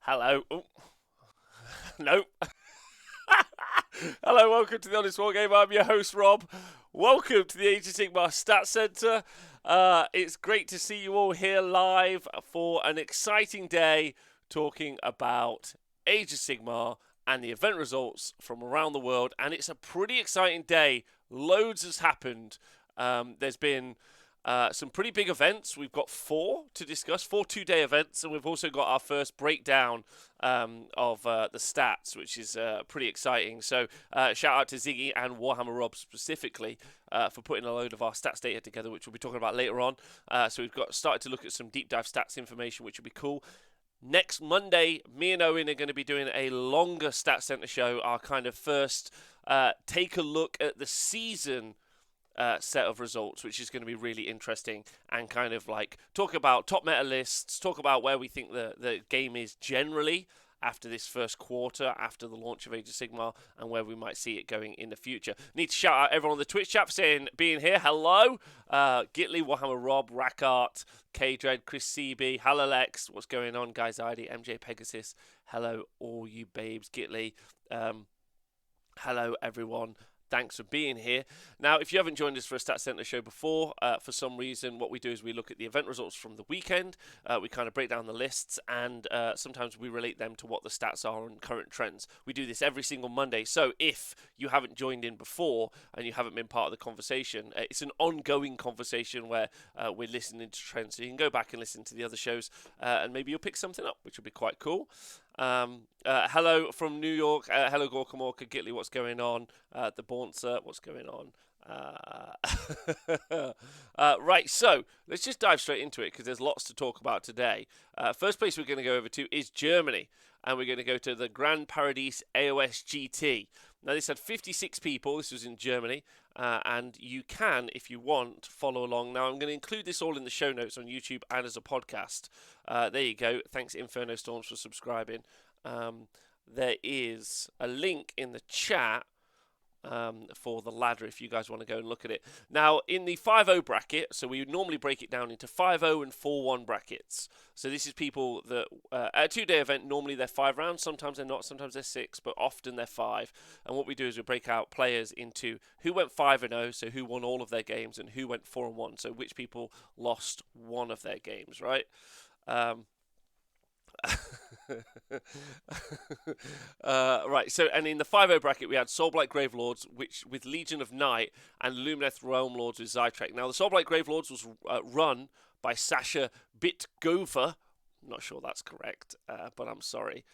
Hello. Oh. Nope. Hello, welcome to the Honest Wargamer. I'm your host, Rob. Welcome to the Age of Sigmar Stat Center. It's great to see you all here live for an exciting day talking about Age of Sigmar and the event results from around the world. And it's a pretty exciting day. Loads has happened. There's been some pretty big events. We've got 4 to discuss, 4 two-day events, and we've also got our first breakdown of the stats, which is pretty exciting. So shout out to Ziggy and Warhammer Rob specifically for putting a load of our stats data together, which we'll be talking about later on. So we've got started to look at some deep dive stats information, which will be cool. Next Monday, me and Owen are going to be doing a longer Stat Center show, our kind of first take a look at the season set of results, which is going to be really interesting, and kind of like talk about top meta lists, talk about where we think the game is generally after this first quarter, after the launch of Age of Sigmar, and where we might see it going in the future. Need to shout out everyone on the Twitch chat for being here. Hello, Gitley, Warhammer Rob, Rackart, K-Dread, Chris CB, hello Lex, what's going on, guys? ID, MJ Pegasus, hello all you babes, Gitley, hello everyone. Thanks for being here. Now, if you haven't joined us for a Stat Center show before, for some reason, what we do is we look at the event results from the weekend. We kind of break down the lists, and sometimes we relate them to what the stats are and current trends. We do this every single Monday. So if you haven't joined in before and you haven't been part of the conversation, it's an ongoing conversation where we're listening to trends. So you can go back and listen to the other shows, and maybe you'll pick something up, which will be quite cool. Hello from New York. Hello, Gorkamorka, Gitley, what's going on? The Bouncer, what's going on? Right, so let's just dive straight into it because there's lots to talk about today. First place we're going to go over to is Germany, and we're going to go to the Grand Paradice AOS GT. Now, this had 56 people. This was in Germany, and you can, if you want, follow along. Now, I'm going to include this all in the show notes on YouTube and as a podcast. There you go. Thanks, Inferno Storms, for subscribing. There is a link in the chat for the ladder if you guys want to go and look at it. Now, in the 5-0 bracket, so we normally break it down into 5-0 and 4-1 brackets. So this is people that, at a 2-day event, normally they're 5 rounds. Sometimes they're not, sometimes they're 6, but often they're 5. And what we do is we break out players into who went 5-0, so who won all of their games, and who went 4-1, so which people lost one of their games, right? Right, so, and in the 5-0 bracket we had Soulblight Gravelords, which with Legion of Night, and Lumineth Realm Lords with Zaitrec. Now, the Soulblight Gravelords was run by Sascha Bittighofer. I'm not sure that's correct, but I'm sorry.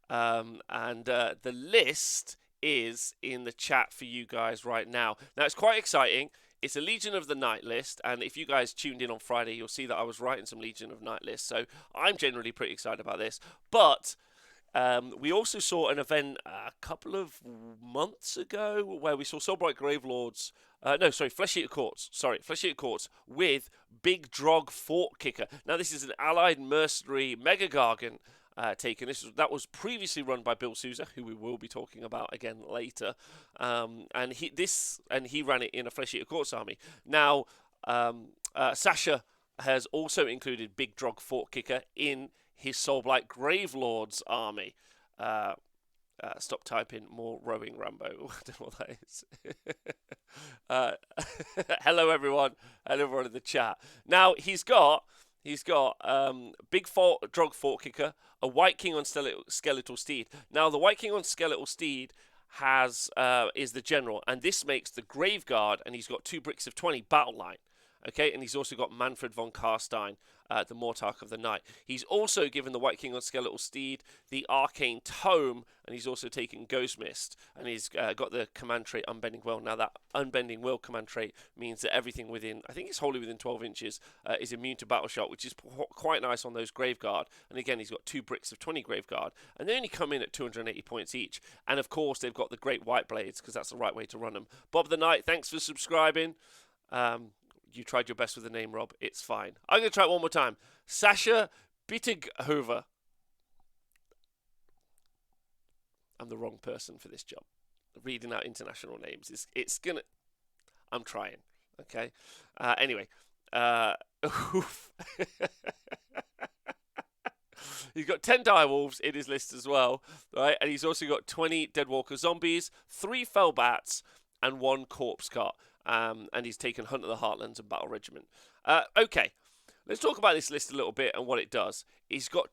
And the list is in the chat for you guys right now. Now, it's quite exciting. It's a Legion of the Night list, and if you guys tuned in on Friday, you'll see that I was writing some Legion of Night lists, so I'm generally pretty excited about this. But we also saw an event a couple of months ago where we saw Soulblight Gravelords, Flesh Eater Courts. Flesh Eater Courts with Big Drog Fort Kicker. Now, this is an allied mercenary Mega Gargant taken. That was previously run by Bill Souza, who we will be talking about again later, and he ran it in a Flesh Eater Courts army. Now, Sascha has also included Big Drog Fort Kicker in his Soulblight Gravelords army. Stop typing more rowing Rambo. I don't know what that is. Hello everyone. Hello everyone in the chat. Now he's got Big Drog Fort Kicker, a White King on Skeletal Steed. Now, the White King on Skeletal Steed is the general, and this makes the Graveguard, and he's got 2 bricks of 20 battle line. Okay, and he's also got Manfred von Karstein, the Mortarch of the Night. He's also given the White King on Skeletal Steed the Arcane Tome, and he's also taken Ghost Mist, and he's got the command trait Unbending Will. Now, that Unbending Will command trait means that everything within, I think it's wholly within 12 inches, is immune to battle shot, which is quite nice on those Graveguard. And again, he's got 2 bricks of 20 Graveguard, and they only come in at 280 points each. And of course, they've got the Great White Blades, because that's the right way to run them. Bob the Knight, thanks for subscribing. You tried your best with the name, Rob. It's fine. I'm going to try it one more time. Sascha Bittighofer. I'm the wrong person for this job. Reading out international names. It's going to... I'm trying. Okay? Anyway. He's got 10 direwolves in his list as well, right? And he's also got 20 Deadwalker zombies, 3 fell bats, and 1 corpse cart. And he's taken Hunt of the Heartlands and Battle Regiment. Okay, let's talk about this list a little bit and what it does. He's got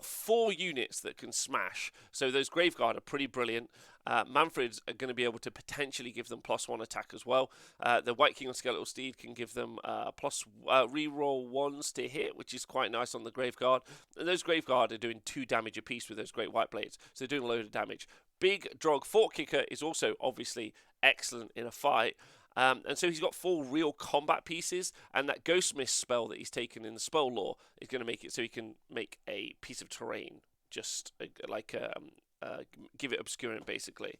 4 units that can smash. So those Graveguard are pretty brilliant. Manfreds are going to be able to potentially give them +1 attack as well. The White King on Skeletal Steed can give them reroll 1s to hit, which is quite nice on the Graveguard. And those Graveguard are doing 2 damage apiece with those Great White Blades. So they're doing a load of damage. Big Drog Fort Kicker is also obviously excellent in a fight. And so he's got 4 real combat pieces, and that Ghostmist spell that he's taken in the spell lore is going to make it so he can make a piece of terrain, just give it obscurant, basically.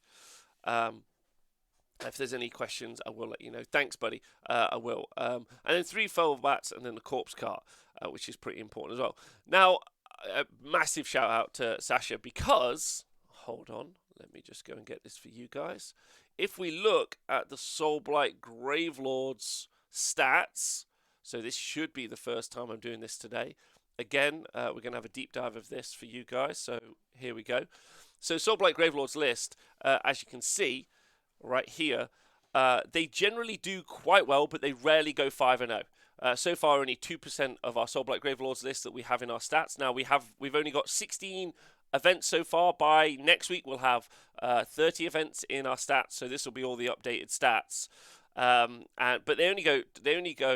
If there's any questions, I will let you know. Thanks, buddy. I will. And then 3 fell bats, and then the corpse cart, which is pretty important as well. Now, a massive shout out to Sascha because, hold on, let me just go and get this for you guys. If we look at the Soulblight Gravelords stats, so this should be the first time I'm doing this today. Again, we're going to have a deep dive of this for you guys, so here we go. So Soulblight Gravelords list, as you can see right here, they generally do quite well, but they rarely go 5-0. So far, only 2% of our Soulblight Gravelords list that we have in our stats. Now, we've only got 16 events so far. By next week, we'll have 30 events in our stats, so this will be all the updated stats. But they only go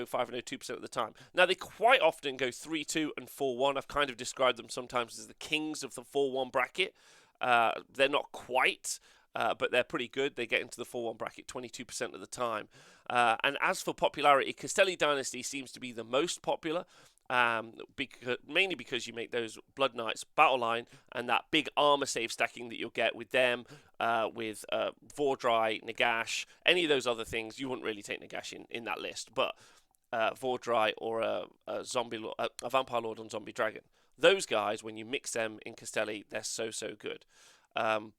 5-0 2% of the time. Now they quite often go 3-2 and 4-1. I've kind of described them sometimes as the kings of the 4-1 bracket. They're not quite, but they're pretty good. They get into the 4-1 bracket 22% of the time. And as for popularity, Castelli Dynasty seems to be the most popular. Mainly because you make those Blood Knights battle line and that big armor save stacking that you'll get with them, with Vordry, Nagash, any of those other things. You wouldn't really take Nagash in that list, but Vordry or a Vampire Lord on Zombie Dragon. Those guys, when you mix them in Castelli, they're so good. But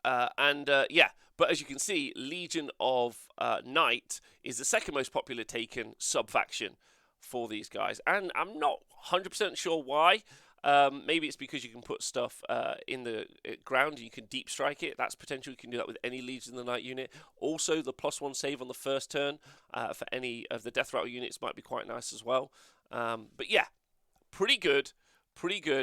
as you can see, Legion of Night is the second most popular taken sub-faction for these guys, and I'm not 100% sure why. Maybe it's because you can put stuff in the ground and you can deep strike it. That's potential. You can do that with any Legion of the Night unit. Also, the +1 save on the first turn for any of the Death Rattle units might be quite nice as well. But yeah, pretty good,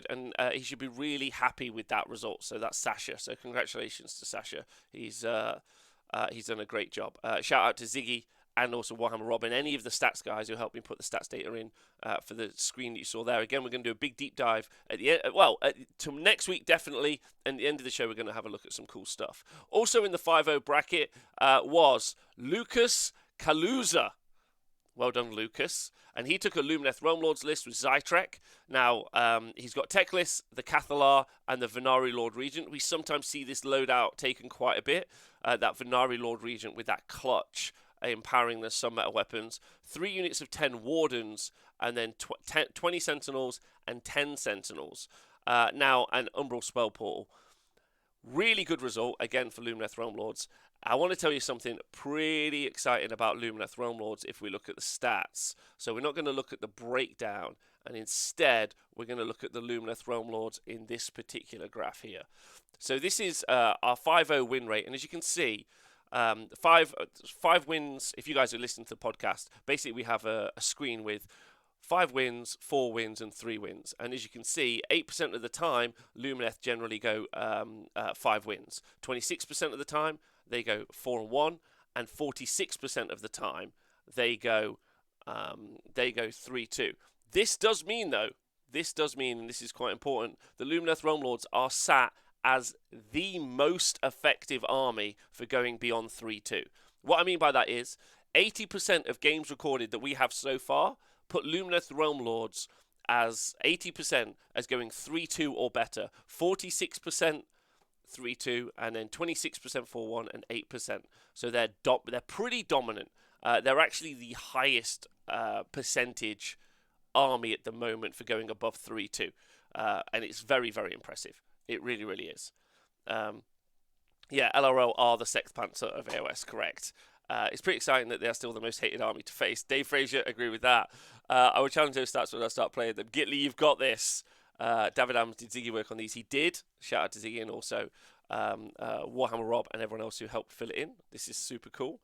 and he should be really happy with that result. So that's Sascha. So congratulations to Sascha. He's done a great job. Shout out to Ziggy and also Warhammer Robin, any of the stats guys who helped me put the stats data in for the screen that you saw there. Again, we're going to do a big deep dive at the end. To next week, definitely. And at the end of the show, we're going to have a look at some cool stuff. Also in the 5-0 bracket was Lukas Kaluza. Well done, Lucas. And he took a Lumineth Realm Lords list with Zaitrec. Now, he's got Teclis, the Cathalar, and the Venari Lord Regent. We sometimes see this loadout taken quite a bit. That Venari Lord Regent with that clutch, empowering the Sun Metal weapons, 3 units of 10 Wardens, and then 20 Sentinels and 10 Sentinels. Now, an Umbral Spell Portal. Really good result, again, for Lumineth Realm Lords. I want to tell you something pretty exciting about Lumineth Realm Lords if we look at the stats. So we're not going to look at the breakdown, and instead, we're going to look at the Lumineth Realm Lords in this particular graph here. So this is our 5-0 win rate, and as you can see, 5 wins. If you guys are listening to the podcast, basically we have a screen with 5 wins, 4 wins, and 3 wins. And as you can see, 8% of the time, Lumineth generally go 5 wins. 26% of the time, they go 4-1, and 46% of the time, they go 3-2. This does mean, though, and this is quite important, the Lumineth Realm Lords are sat as the most effective army for going beyond 3-2. What I mean by that is 80% of games recorded that we have so far put Lumineth Realm Lords as 80% as going 3-2 or better, 46% 3-2, and then 26% 4-1 and 8%. So they're pretty dominant. They're actually the highest percentage army at the moment for going above 3-2, and it's very, very impressive. It really, really is. LRL are the Sex Panther of AOS, correct. It's pretty exciting that they're still the most hated army to face. Dave Frazier, agree with that. I will challenge those stats when I start playing them. Gitli, you've got this. David Adams, did Ziggy work on these? He did. Shout out to Ziggy and also Warhammer Rob and everyone else who helped fill it in. This is super cool.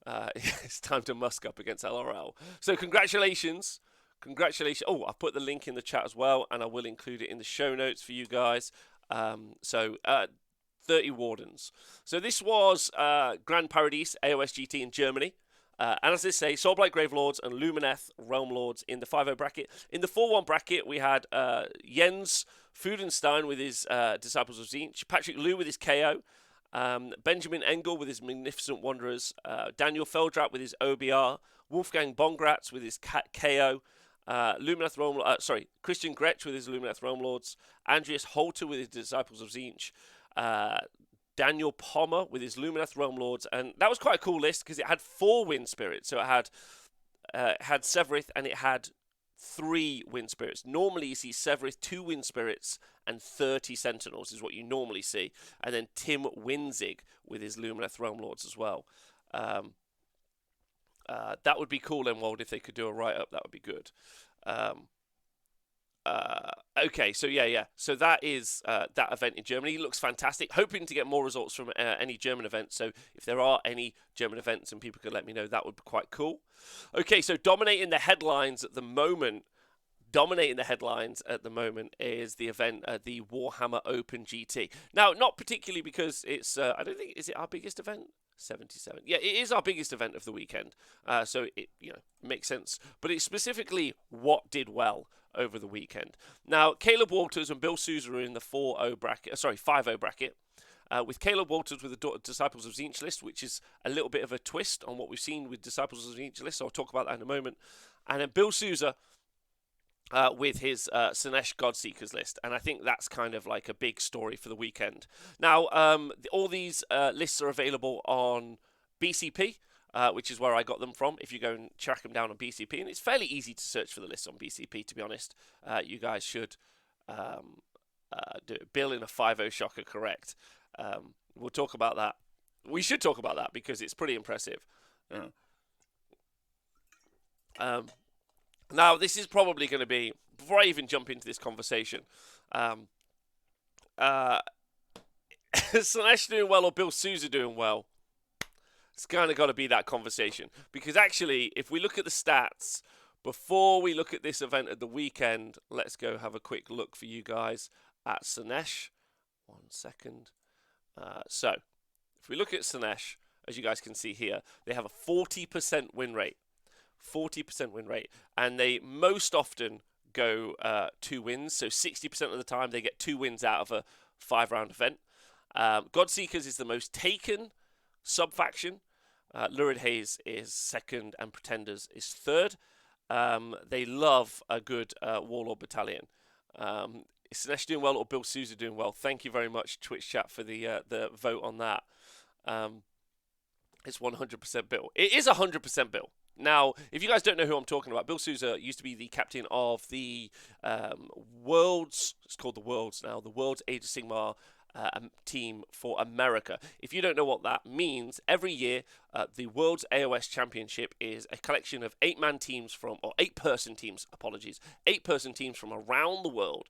It's time to musk up against LRL. So congratulations. Congratulations. Oh, I've put the link in the chat as well, and I will include it in the show notes for you guys. 30 Wardens. So this was Grand Paradice, AOS GT in Germany. And as they say, Soulblight Gravelords and Lumineth Realm Lords in the 5-0 bracket. In the 4-1 bracket, we had Jens Fudenstein with his Disciples of Tzeentch, Patrick Liu with his KO, Benjamin Engel with his Magnificent Wanderers, Daniel Feldrap with his OBR, Wolfgang Bongratz with his KO, Lumineth Realm, Christian Gretsch with his Lumineth Realm Lords, Andreas Holter with his Disciples of Tzeentch, Daniel Pommer with his Lumineth Realm Lords, and that was quite a cool list because it had 4 Wind Spirits. So it had Severith and it had 3 Wind Spirits. Normally you see Severith, 2 Wind Spirits, and 30 Sentinels is what you normally see. And then Tim Winzig with his Lumineth Realm Lords as well. That would be cool, Enwold, if they could do a write-up. That would be good. Okay, so yeah. So that is that event in Germany. It looks fantastic. Hoping to get more results from any German events. So if there are any German events and people could let me know, that would be quite cool. Okay, so dominating the headlines at the moment is the event, the Warhammer Open GT. Now, not particularly because it's, I don't think, is it our biggest event? 77. Yeah, it is our biggest event of the weekend. So it, makes sense. But it's specifically what did well over the weekend. Now, Kaleb Walters and Bill Souza are in the 5-0 bracket. With Kaleb Walters with the Disciples of Tzeentch list, which is a little bit of a twist on what we've seen with Disciples of Tzeentch list. So I'll talk about that in a moment. And then Bill Souza with his Slaanesh Godseekers list. And I think that's kind of like a big story for the weekend. Now, all these lists are available on BCP, which is where I got them from. If you go and track them down on BCP, and it's fairly easy to search for the lists on BCP, to be honest. You guys should do it. Bill in a 5-0 shocker, correct. We'll talk about that. We should talk about that because it's pretty impressive. Now, this is probably going to be, before I even jump into this conversation, Slaanesh doing well or Bill Souza doing well, it's kind of got to be that conversation. Because actually, if we look at the stats, before we look at this event at the weekend, let's go have a quick look for you guys at Slaanesh. 1 second. So, if we look at Slaanesh, as you guys can see here, they have a 40% win rate. 40% win rate. And they most often go 2 wins. So 60% of the time they get 2 wins out of a 5-round event. Godseekers is the most taken sub-faction. Lurid Haze is second and Pretenders is third. They love a good Warlord Battalion. Is Slaanesh doing well or Bill Souza doing well? Thank you very much, Twitch chat, for the vote on that. It's 100% Bill. It is 100% Bill. Now, if you guys don't know who I'm talking about, Bill Souza used to be the captain of the Worlds, it's called the Worlds now, the Worlds Age of Sigmar team for America. If you don't know what that means, every year the World's AOS Championship is a collection of 8-man teams from, or 8-person teams, 8-person teams from around the world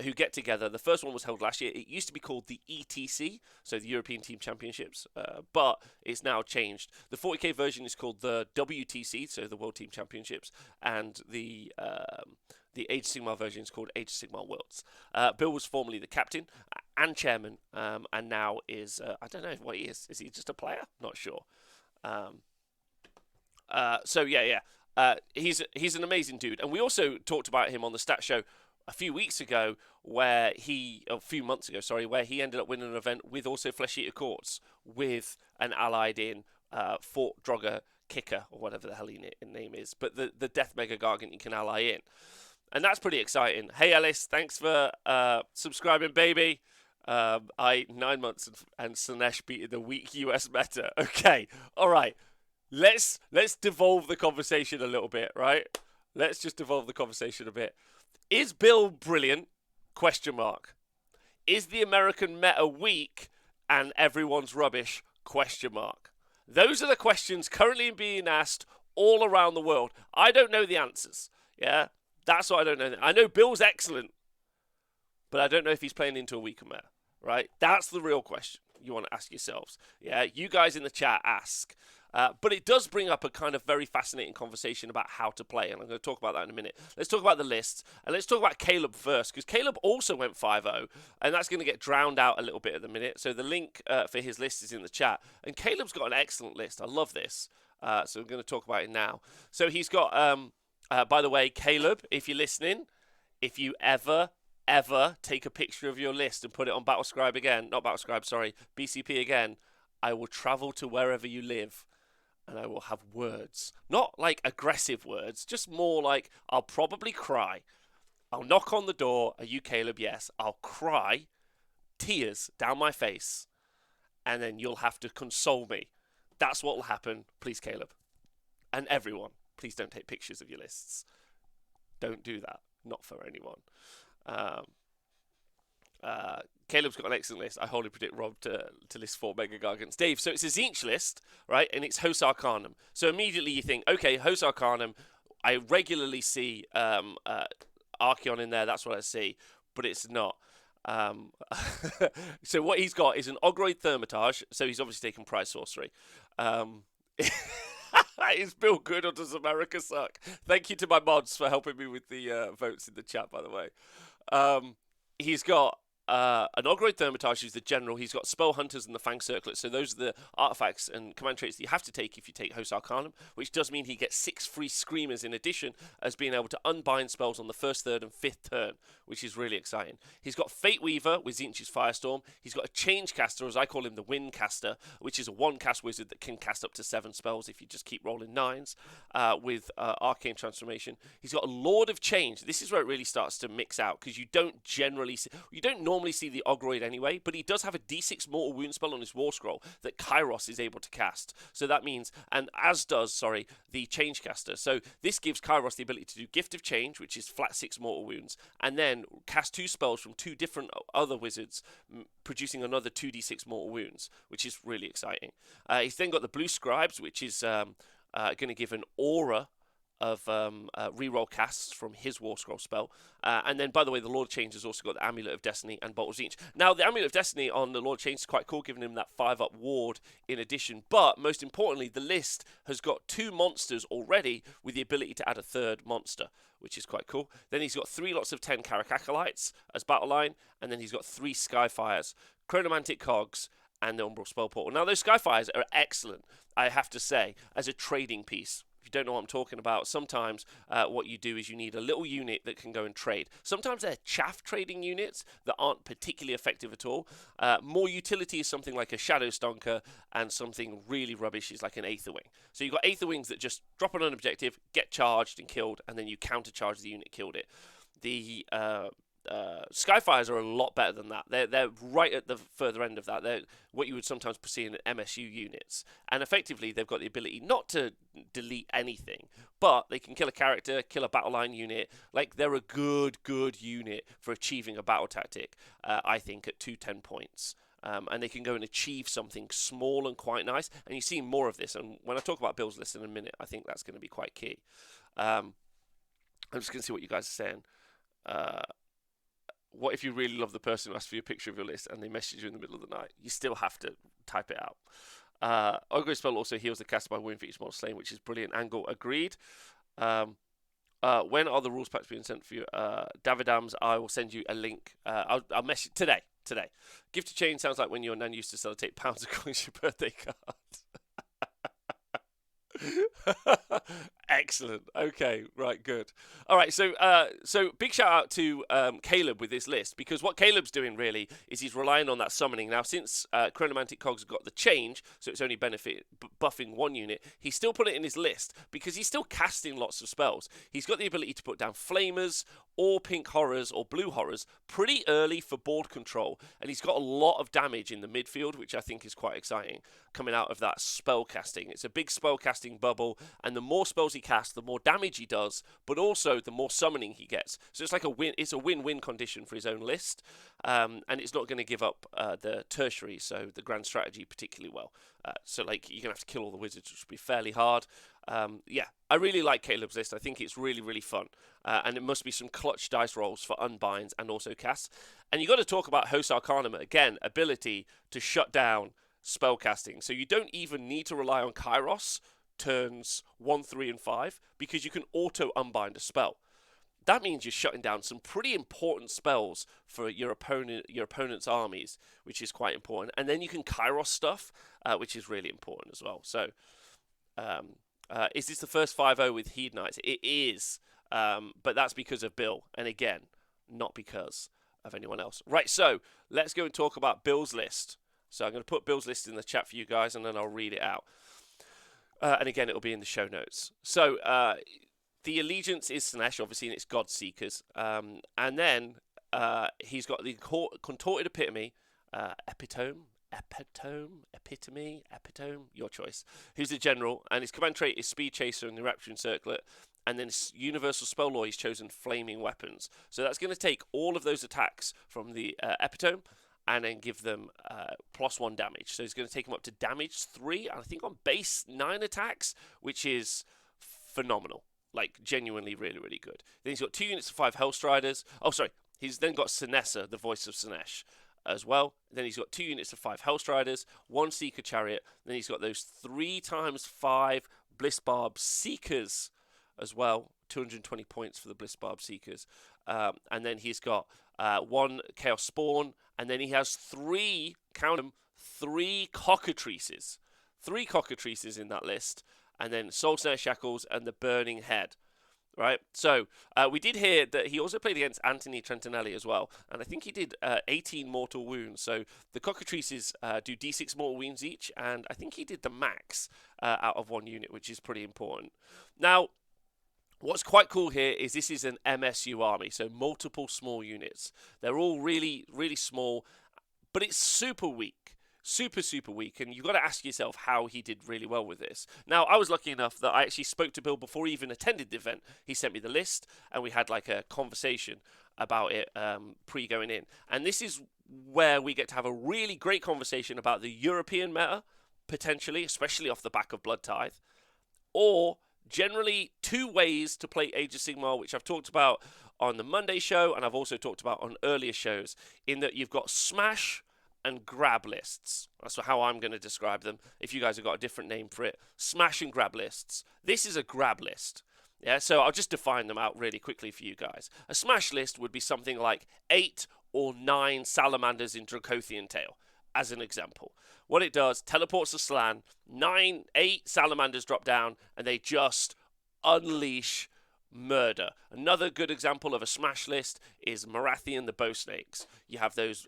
who get together. The first one was held last year. It used to be called the ETC, so the European Team Championships, but it's now changed. The 40k version is called the WTC, so the World Team Championships, and the Age of Sigmar version is called Age of Sigmar Worlds. Bill was formerly the captain and chairman, and now is, I don't know what he is. Is he just a player? Not sure. He's an amazing dude. And we also talked about him on the Stat Show a few months ago, where he ended up winning an event with also Flesh Eater Courts with an allied in Fort Drogger Kicker, or whatever the hell his name is. But the Death Mega Gargant you can ally in. And that's pretty exciting. Hey, Ellis, thanks for subscribing, baby. 9 months and Slaanesh beating the weak US meta. Okay, all right. Let's devolve the conversation a little bit, right? Let's just devolve the conversation a bit. Is Bill brilliant? Question mark. Is the American meta weak and everyone's rubbish? Question mark. Those are the questions currently being asked all around the world. I don't know the answers. Yeah, that's what I don't know. I know Bill's excellent, but I don't know if he's playing into a weaker meta, right? That's the real question you want to ask yourselves. Yeah, you guys in the chat ask. But it does bring up a kind of very fascinating conversation about how to play, and I'm going to talk about that in a minute. Let's talk about the lists, and let's talk about Kaleb first, because Kaleb also went 5-0, and that's going to get drowned out a little bit at the minute. So the link for his list is in the chat, and Kaleb's got an excellent list. I love this. So I'm going to talk about it now. So he's got, by the way, Kaleb, if you're listening, if you ever take a picture of your list and put it on BCP again, I will travel to wherever you live. And I will have words. Not like aggressive words, just more like I'll probably cry. I'll knock on the door. Are you Kaleb? Yes. I'll cry. Tears down my face. And then you'll have to console me. That's what will happen. Please, Kaleb. And everyone, please don't take pictures of your lists. Don't do that. Not for anyone. Kaleb's got an excellent list. I wholly predict Rob to list 4 Mega Gargants. Dave, so it's a Tzeentch list, right? And it's Host Arcanum. So immediately you think, okay, Host Arcanum, I regularly see Archeon in there. That's what I see. But it's not. So what he's got is an Ogroid Thermitage. So he's obviously taken Prize Sorcery. Is Bill good or does America suck? Thank you to my mods for helping me with the votes in the chat, by the way. He's got an Ogroid Thermitage, who's the general. He's got Spell Hunters and the Fang Circlet. So those are the artifacts and command traits that you have to take if you take Host Arcanum, which does mean he gets 6 free Screamers in addition as being able to unbind spells on the 1st, 3rd, and 5th turn, which is really exciting. He's got Fate Weaver with Tzeentch's Firestorm. He's got a Change Caster, as I call him, the Wind Caster, which is a 1-cast wizard that can cast up to 7 spells if you just keep rolling 9s with Arcane Transformation. He's got a Lord of Change. This is where it really starts to mix out, because you don't normally see the Ogroid anyway, but he does have a D6 Mortal Wound spell on his War Scroll that Kairos is able to cast. So that means, and as does, the Change Caster. So this gives Kairos the ability to do Gift of Change, which is flat 6 Mortal Wounds, and then cast 2 spells from 2 different other wizards, producing another 2d6 Mortal Wounds, which is really exciting. He's then got the Blue Scribes, which is going to give an aura of reroll casts from his War Scroll spell. And then, by the way, the Lord of Change has also got the Amulet of Destiny and Bolt of Tzeentch. Now, the Amulet of Destiny on the Lord of Change is quite cool, giving him that 5-up ward in addition. But, most importantly, the list has got 2 monsters already with the ability to add a 3rd monster, which is quite cool. Then he's got 3 lots of 10 Karak Acolytes as battle line, and then he's got 3 Skyfires, Chronomantic Cogs, and the Umbral Spell Portal. Now, those Skyfires are excellent, I have to say, as a trading piece. If you don't know what I'm talking about, sometimes what you do is you need a little unit that can go and trade. Sometimes they're chaff trading units that aren't particularly effective at all. More utility is something like a Shadow Stonker, and something really rubbish is like an Aetherwing. So you've got Aetherwings that just drop on an objective, get charged and killed, and then you countercharge the unit killed it. The Skyfires are a lot better than that. They're right at the further end of that. They're what you would sometimes see in MSU units, and effectively they've got the ability not to delete anything, but they can kill a character, kill a battle line unit. Like, they're a good unit for achieving a battle tactic. I think at 210 points. And they can go and achieve something small and quite nice. And you see more of this. And when I talk about Bill's list in a minute, I think that's going to be quite key. I'm just going to see what you guys are saying. What if you really love the person who asked for your picture of your list and they message you in the middle of the night? You still have to type it out. Ogre Spell also heals the caster by wound for each model slain, which is brilliant. Angle agreed. When are the rules packs being sent for you? Davidams, I will send you a link. I'll message today. Gift of Change sounds like when your nan used to sellotape pounds of coins your birthday card. Excellent. Okay, right, good. All right, so big shout out to Kaleb with this list, because what Kaleb's doing really is he's relying on that summoning. Now, since Chronomantic Cogs have got the change, so it's only buffing 1 unit, he's still put it in his list because he's still casting lots of spells. He's got the ability to put down Flamers or Pink Horrors or Blue Horrors pretty early for board control, and he's got a lot of damage in the midfield, which I think is quite exciting, coming out of that spell casting. It's a big spell casting bubble, and the more spells spells he casts, the more damage he does, but also the more summoning he gets. So it's like a win. It's a win-win condition for his own list, and it's not going to give up the tertiary, so the grand strategy, particularly well. So like you're gonna have to kill all the wizards, which would be fairly hard. Yeah, I really like Kaleb's list. I think it's really, really fun, and it must be some clutch dice rolls for unbinds and also casts. And you got to talk about Host Arcanum again, ability to shut down spellcasting. So you don't even need to rely on Kairos turns 1, 3, and 5 because you can auto unbind a spell. That means you're shutting down some pretty important spells for your opponent's armies, which is quite important. And then you can Kairos stuff, which is really important as well. So, is this the first 5-0 with Hedonites? It is, but that's because of Bill. And again, not because of anyone else. Right, so let's go and talk about Bill's list. So I'm going to put Bill's list in the chat for you guys, and then I'll read it out. And again, it'll be in the show notes. So the allegiance is Slaanesh, obviously, and it's Godseekers. And then he's got the contorted epitome, epitome, your choice. Who's the general, and his command trait is Speed Chaser and the Rapturing Circlet. And then his universal spell law, he's chosen Flaming Weapons. So that's going to take all of those attacks from the epitome and then give them +1 damage. So he's going to take them up to damage 3, and I think on base 9 attacks, which is phenomenal. Like, genuinely really, really good. Then he's got 2 units of 5 Hellstriders. Oh, sorry. He's then got Sinessa, the voice of Slaanesh, as well. Then he's got 2 units of 5 Hellstriders, 1 Seeker Chariot. Then he's got those 3x5 Blissbarb Seekers as well. 220 points for the Blissbarb Seekers. And then he's got 1 Chaos Spawn. And then he has 3, count them, 3 Cockatrices. 3 Cockatrices in that list. And then Soul Snare Shackles and the Burning Head. Right? So, we did hear that he also played against Anthony Trentinelli as well. And I think he did 18 mortal wounds. So, the Cockatrices do d6 mortal wounds each. And I think he did the max out of 1 unit, which is pretty important. Now, what's quite cool here is this is an MSU army, so multiple small units. They're all really, really small, but it's super weak. Super, super weak, and you've got to ask yourself how he did really well with this. Now, I was lucky enough that I actually spoke to Bill before he even attended the event. He sent me the list, and we had like a conversation about it pre-going in. And this is where we get to have a really great conversation about the European meta, potentially, especially off the back of Blood Tithe, or generally 2 ways to play Age of Sigmar, which I've talked about on the Monday show, and I've also talked about on earlier shows, in that you've got smash and grab lists. That's how I'm going to describe them. If you guys have got a different name for it, smash and grab lists. This is a grab list. Yeah, so I'll just define them out really quickly for you guys. A smash list would be something like 8 or 9 salamanders in Dracothian Tail, as an example. What it does, teleports to Slan, 8 salamanders drop down, and they just unleash murder. Another good example of a smash list is Marathian the Bow Snakes. You have those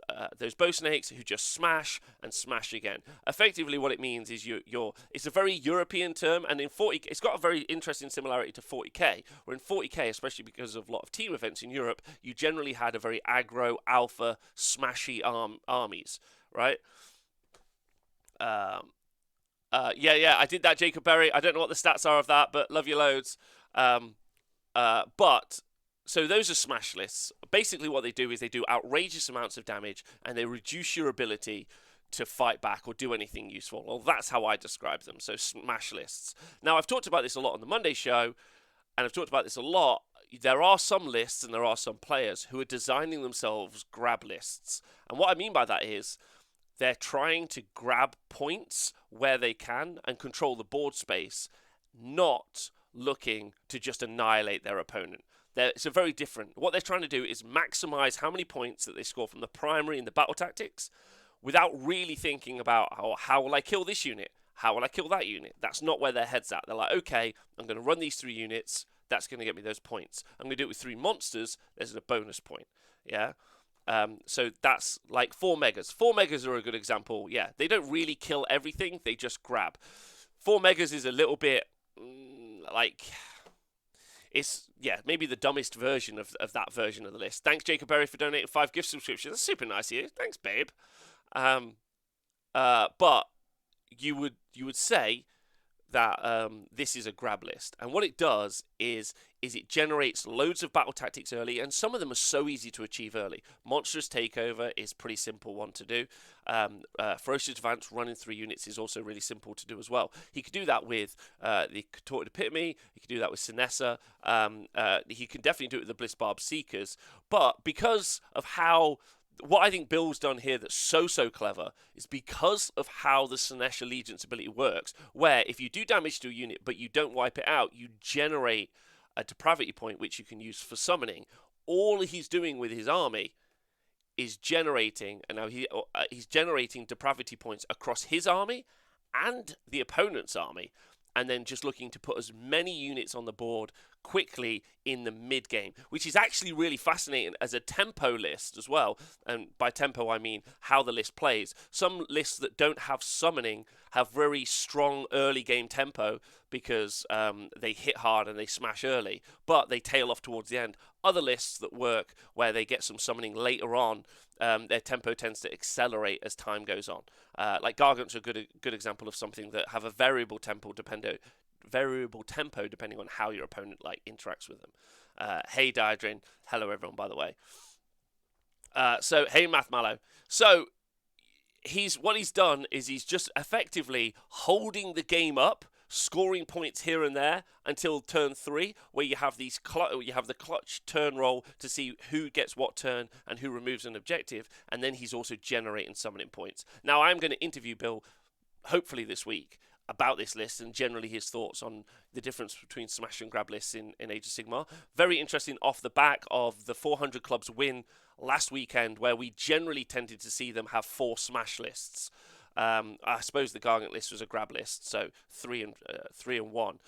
bow snakes who just smash and smash again. Effectively, what it means is it's a very European term, and in 40, it's got a very interesting similarity to 40k. Where in 40k, especially because of a lot of team events in Europe, you generally had a very aggro, alpha, smashy armies, right? Yeah, I did that, Jacob Berry. I don't know what the stats are of that, but love you loads. But so those are smash lists. Basically, what they do is they do outrageous amounts of damage, and they reduce your ability to fight back or do anything useful. Well, that's how I describe them. So smash lists. Now, I've talked about this a lot on the Monday show, and I've talked about this a lot. There are some lists and there are some players who are designing themselves grab lists. And what I mean by that is they're trying to grab points where they can and control the board space, not looking to just annihilate their opponent. It's a very different. What they're trying to do is maximize how many points that they score from the primary and the battle tactics without really thinking about how will I kill this unit? How will I kill that unit? That's not where their head's at. They're like, okay, I'm going to run these 3 units. That's going to get me those points. I'm going to do it with 3 monsters. There's a bonus point. Yeah. So that's like 4 megas. 4 megas are a good example. Yeah, they don't really kill everything. They just grab. 4 megas is a little bit like, it's, yeah, maybe the dumbest version of that version of the list. Thanks, Jacob Berry, for donating 5 gift subscriptions. That's super nice of you. Thanks, babe. But you would say that this is a grab list, and what it does is it generates loads of battle tactics early, and some of them are so easy to achieve early. Monstrous Takeover is a pretty simple one to do. Ferocious Advance running 3 units is also really simple to do as well. He could do that with the Contorted Epitome, he could do that with Sinessa, he can definitely do it with the Blitzbarb Seekers, but because of how what I think Bill's done here that's so clever is because of how the Slaanesh Allegiance ability works, where if you do damage to a unit but you don't wipe it out, you generate a depravity point which you can use for summoning. All he's doing with his army is generating, and now he's generating depravity points across his army and the opponent's army, and then just looking to put as many units on the board quickly in the mid game, which is actually really fascinating as a tempo list as well. And by tempo I mean how the list plays. Some lists that don't have summoning have very strong early game tempo because they hit hard and they smash early, but they tail off towards the end. Other lists that work where they get some summoning later on, their tempo tends to accelerate as time goes on. Like Gargant's a good example of something that have a variable tempo depending on how your opponent interacts with them. Hey Diadrin, hello everyone by the way. So hey Math Mallow. So what he's done is he's just effectively holding the game up, scoring points here and there until turn 3, where you have the clutch turn roll to see who gets what turn and who removes an objective, and then he's also generating summoning points. Now I'm going to interview Bill hopefully this week about this list and generally his thoughts on the difference between smash and grab lists in Age of Sigmar. Very interesting off the back of the 400 clubs win last weekend, where we generally tended to see them have 4 smash lists. I suppose the Gargant list was a grab list, so 3 and 1.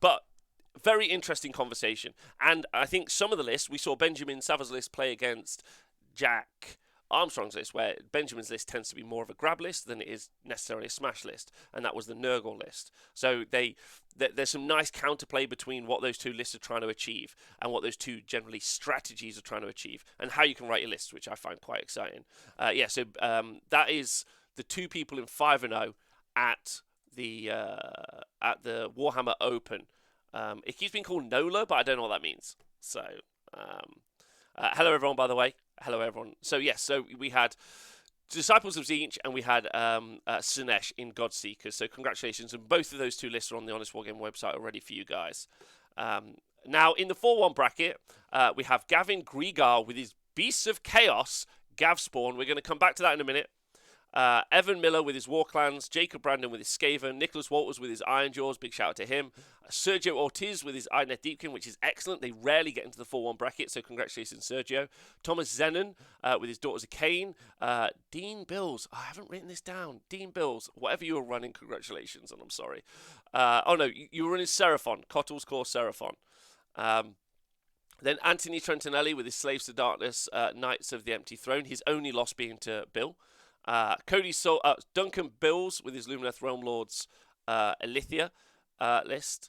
But very interesting conversation. And I think some of the lists, we saw Benjamin Sava's list play against Jack Armstrong's list, where Benjamin's list tends to be more of a grab list than it is necessarily a smash list, and that was the Nurgle list. So there's some nice counterplay between what those two lists are trying to achieve and what those two generally strategies are trying to achieve, and how you can write your lists, which I find quite exciting. So that is the 2 people in 5-0 at the Warhammer Open. It keeps being called NOLA, but I don't know what that means. So hello everyone, by the way. Hello everyone. So yes, so we had Disciples of Tzeentch and we had Slaanesh in Godseekers. So congratulations, and both of those 2 lists are on the Honest Wargame website already for you guys. Now in the 4-1 bracket, we have Gavin Grigar with his Beasts of Chaos, Gavespawn. We're going to come back to that in a minute. Evan Miller with his War Clans, Jacob Brandon with his Skaven, Nicholas Walters with his Iron Jaws, big shout out to him, Sergio Ortiz with his Ironhead Deepkin, which is excellent. They rarely get into the 4-1 bracket, so congratulations Sergio. Thomas Zenon with his Daughters of Kane, Dean Bills, I haven't written this down, Dean Bills, whatever you were running, congratulations, and I'm sorry. You were running Seraphon, Cottle's Core Seraphon. Then Anthony Trentinelli with his Slaves to Darkness, Knights of the Empty Throne, his only loss being to Bill. Duncan Bills with his Lumineth Realm Lords Elithia list.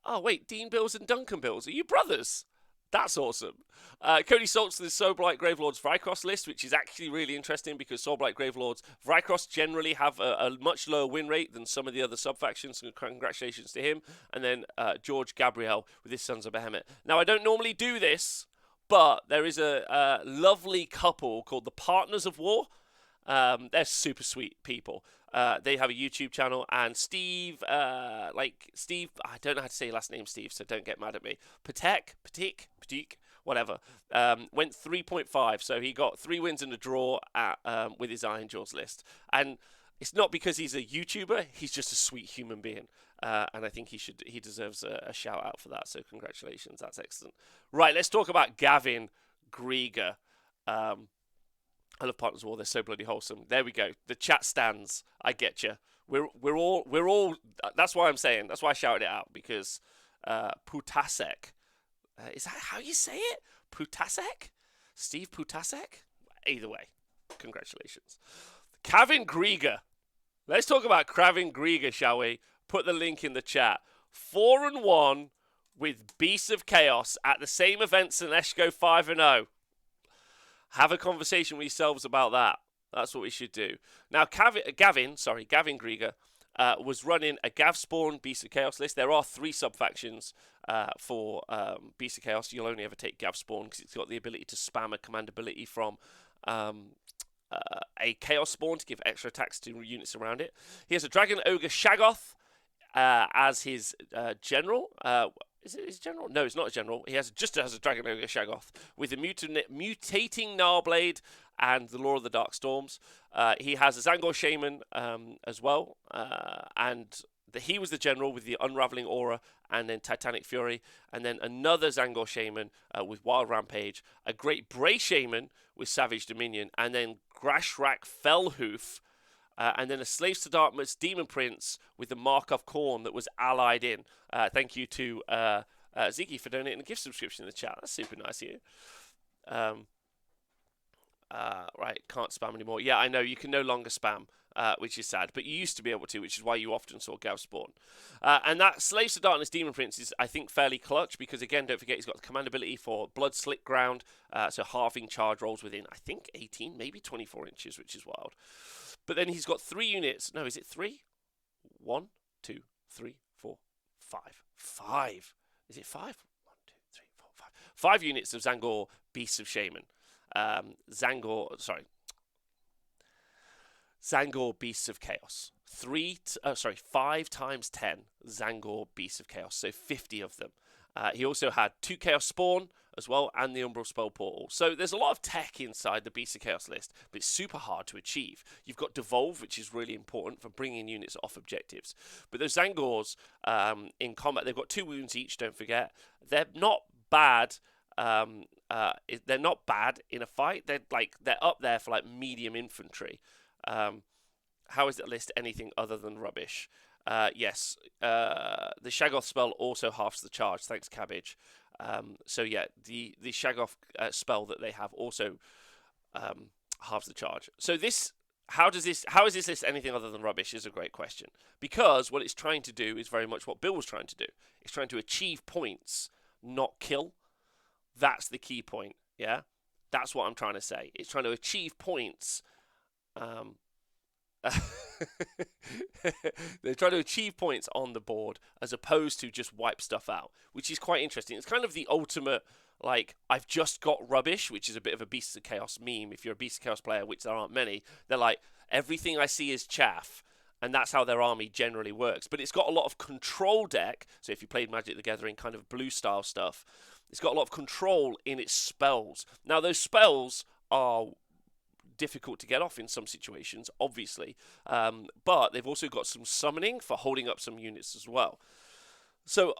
Oh wait, Dean Bills and Duncan Bills, are you brothers? That's awesome. Cody Salt's with his Soulblight Gravelords Vrykros list, which is actually really interesting because Soulblight Gravelords Vrykros generally have a much lower win rate than some of the other sub-factions, so congratulations to him. And then George Gabriel with his Sons of Behemet. Now I don't normally do this, but there is a lovely couple called the Partners of War. They're super sweet people. They have a YouTube channel, and Steve, I don't know how to say your last name, Steve, so don't get mad at me. Patek, whatever, went 3.5, so he got 3 wins and a draw with his Iron Jaws list. And it's not because he's a YouTuber, he's just a sweet human being. And I think he deserves a shout out for that, so congratulations, that's excellent. Right, let's talk about Gavin Grigar. I love Partners of War. They're so bloody wholesome. There we go. The chat stands. I get you. We're all. That's why I'm saying. That's why I shouted it out, because Putasek. Is that how you say it? Putasek? Steve Putasek? Either way, congratulations. Gavin Grigar. Let's talk about Gavin Grigar, shall we? Put the link in the chat. 4-1 with Beasts of Chaos at the same event. Slaanesh go 5-0. Have a conversation with yourselves about that. That's what we should do. Now, Gavin Grigar was running a Gavespawn Beast of Chaos list. There are 3 sub-factions for Beast of Chaos. You'll only ever take Gavespawn because it's got the ability to spam a command ability from a Chaos Spawn to give extra attacks to units around it. He has a Dragon Ogre Shaggoth as his general. Is it his general? No, it's not a general. He just has a Dragon Ogre Shaggoth with a mutating Gnarblade and the Law of the Dark Storms. He has a Zangor Shaman as well, and he was the general with the Unraveling Aura and then Titanic Fury, and then another Zangor Shaman with Wild Rampage, a Great Bray Shaman with Savage Dominion, and then Grashrak Fellhoof, and then a Slaves to Darkness Demon Prince with the Mark of Khorne that was allied in. Thank you to Ziggy for donating a gift subscription in the chat. That's super nice of you. Right, can't spam anymore. Yeah, I know, you can no longer spam, which is sad. But you used to be able to, which is why you often saw Gavespawn. And that Slaves to Darkness Demon Prince is, I think, fairly clutch, because, again, don't forget, he's got the command ability for Blood Slick Ground, so halving charge rolls within, I think, 18, maybe 24 inches, which is wild. But then he's got 3 units. No, is it 3? 1, 2, 3, 4, 5. 5. Is it 5? 1, 2, 3, 4, 5. 5 units of Zangor Beasts of Shaman. Zangor Beasts of Chaos. 5 times 10 Zangor Beasts of Chaos, so 50 of them. He also had 2 Chaos Spawn as well, and the Umbral Spell Portal. So there's a lot of tech inside the Beasts of Chaos list, but it's super hard to achieve. You've got Devolve, which is really important for bringing units off objectives. But those Zangors in combat, they've got 2 wounds each, don't forget. They're not bad. They're not bad in a fight. They're up there for like medium infantry. How is that list anything other than rubbish? Yes, the Shaggoth spell also halves the charge. Thanks, Cabbage. So yeah, the Shaggoth spell that they have also halves the charge. So how is this list anything other than rubbish is a great question. Because what it's trying to do is very much what Bill was trying to do. It's trying to achieve points, not kill. That's the key point, yeah? That's what I'm trying to say. It's trying to achieve points. They're trying to achieve points on the board as opposed to just wipe stuff out, which is quite interesting. It's kind of the ultimate, like, I've just got rubbish, which is a bit of a Beasts of Chaos meme. If you're a Beasts of Chaos player, which there aren't many, they're like, everything I see is chaff. And that's how their army generally works. But it's got a lot of control deck. So if you played Magic the Gathering, kind of blue style stuff, it's got a lot of control in its spells. Now, those spells are difficult to get off in some situations, obviously. But they've also got some summoning for holding up some units as well. So,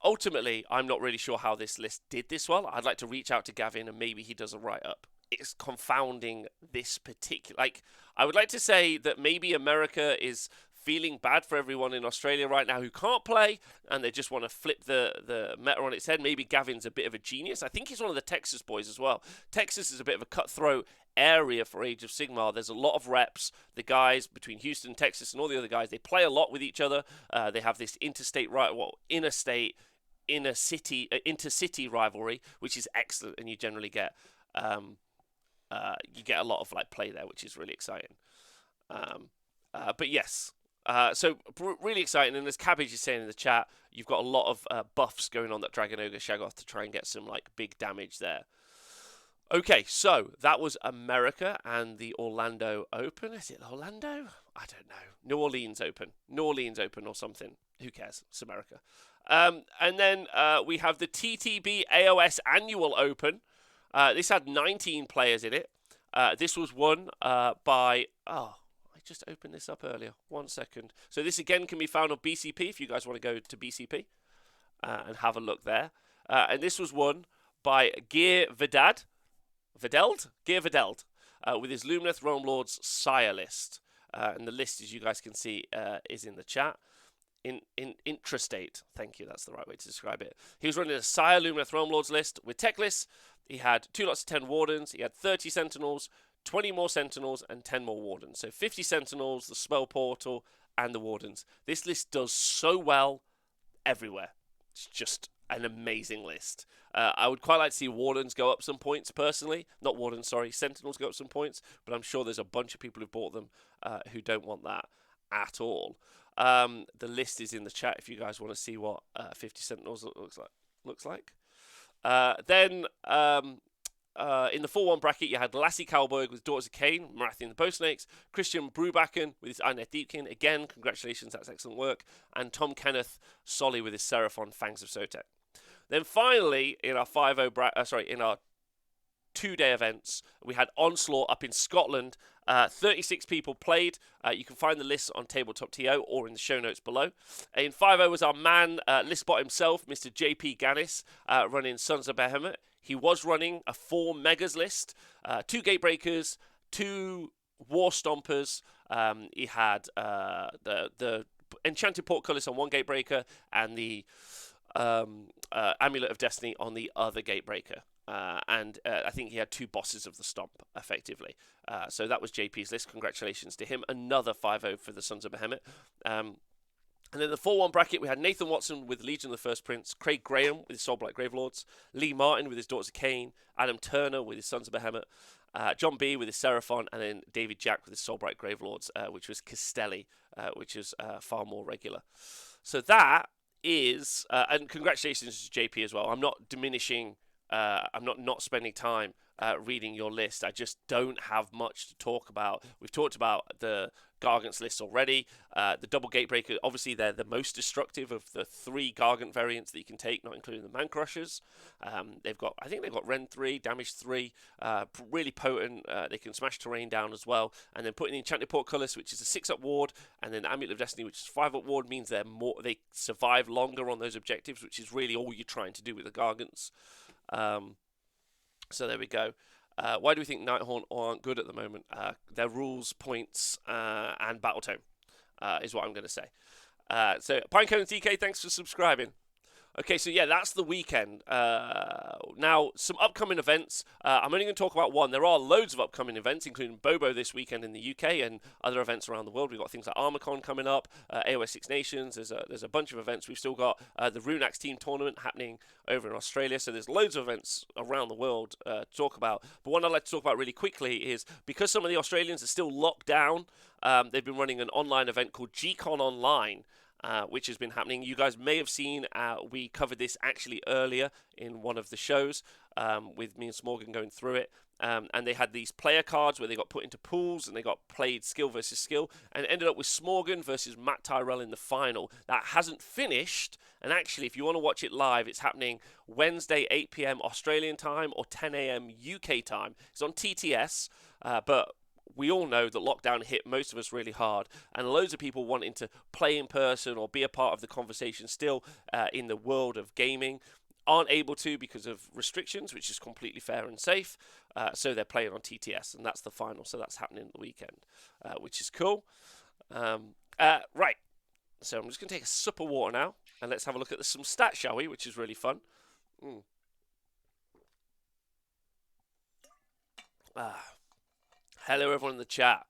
ultimately, I'm not really sure how this list did this well. I'd like to reach out to Gavin and maybe he does a write-up. It's confounding this particular... Like, I would like to say that maybe America is feeling bad for everyone in Australia right now who can't play, and they just want to flip the meta on its head. Maybe Gavin's a bit of a genius. I think he's one of the Texas boys as well. Texas is a bit of a cutthroat area for Age of Sigmar. There's a lot of reps. The guys between Houston, Texas, and all the other guys, they play a lot with each other. They have this intercity rivalry, which is excellent, and you generally get a lot of like play there, which is really exciting. But yes. So really exciting, and as Cabbage is saying in the chat, you've got a lot of buffs going on that Dragon Ogre Shaggoth to try and get some like big damage there. Okay, so that was America and the Orlando Open. Is it Orlando? I don't know. New Orleans Open or something. Who cares? It's America. And then we have the TTB AOS Annual Open. This had 19 players in it. This was won by... I just opened this up earlier. 1 second. So this again can be found on BCP if you guys want to go to BCP and have a look there. And this was won by Gear Videld with his Lumineth Realm Lords SYAR list. And the list, as you guys can see, is in the chat. In intrastate. Thank you, that's the right way to describe it. He was running a SYAR Lumineth Realm Lords list with tech lists. He had 2 lots of 10 Wardens. He had 30 Sentinels, 20 more Sentinels, and 10 more Wardens. So 50 Sentinels, the Spell Portal, and the Wardens. This list does so well everywhere. It's just an amazing list. I would quite like to see Wardens go up some points personally. Not Wardens, sorry, Sentinels go up some points, but I'm sure there's a bunch of people who've bought them who don't want that at all. The list is in the chat if you guys want to see what 50 Sentinels looks like. Then in the 4-1 bracket, you had Lassie Kalberg with Daughters of Kane, Marathon the Bowsnakes, Christian Brubacken with his Einet Deepkin. Again, congratulations, that's excellent work. And Tom Kenneth Solly with his Seraphon Fangs of Sotek. Then finally, in our 5-0 in our 2-day events, we had Onslaught up in Scotland. 36 people played. You can find the list on Tabletop TO or in the show notes below. In 5-0 was our man, Listbot himself, Mr. JP Ganis, running Sons of Behemoth. He was running a 4 Megas list, 2 Gatebreakers, 2 War Stompers. He had the Enchanted Portcullis on one Gatebreaker and the Amulet of Destiny on the other Gatebreaker. And I think he had 2 bosses of the Stomp, effectively. So that was JP's list. Congratulations to him. Another 5-0 for the Sons of Behemoth. And then the 4-1 bracket, we had Nathan Watson with Legion of the First Prince, Craig Graham with his Soulblight Gravelords, Lee Martin with his Daughters of Kane, Adam Turner with his Sons of Behemoth, John B with his Seraphon, and then David Jack with his Soulblight Gravelords, which was Castelli, which is far more regular. So that is, and congratulations to JP as well. I'm not diminishing, I'm not spending time reading your list. I just don't have much to talk about. We've talked about the Gargant's list already. The double Gatebreaker, obviously they're the most destructive of the 3 Gargant variants that you can take, not including the Man Crushers. I think they've got Rend 3, Damage 3, really potent. They can smash terrain down as well. And then putting the Enchanted Portcullis, which is a 6-up ward, and then Amulet of Destiny, which is 5-up ward, means they survive longer on those objectives, which is really all you're trying to do with the Gargants. So there we go. Why do we think Nighthorn aren't good at the moment? Their rules, points, and battle tome is what I'm going to say. So Pinecone DK, thanks for subscribing. Okay, so yeah, that's the weekend. Now, some upcoming events. I'm only going to talk about one. There are loads of upcoming events, including Bobo this weekend in the UK and other events around the world. We've got things like ArmorCon coming up, AOS Six Nations. There's a bunch of events. We've still got the Runax Team Tournament happening over in Australia. So there's loads of events around the world to talk about. But one I'd like to talk about really quickly is because some of the Australians are still locked down, they've been running an online event called GCon Online, which has been happening. You guys may have seen, we covered this actually earlier in one of the shows with me and Smorgan going through it. And they had these player cards where they got put into pools and they got played skill versus skill. And it ended up with Smorgan versus Matt Tyrell in the final. That hasn't finished. And actually, if you want to watch it live, it's happening Wednesday, 8 p.m. Australian time or 10 a.m. UK time. It's on TTS, but we all know that lockdown hit most of us really hard, and loads of people wanting to play in person or be a part of the conversation still in the world of gaming aren't able to because of restrictions, which is completely fair and safe. So they're playing on TTS, and that's the final. So that's happening the weekend, which is cool. Right. So I'm just going to take a sip of water now, and let's have a look at some stats, shall we? Which is really fun. Hello, everyone in the chat.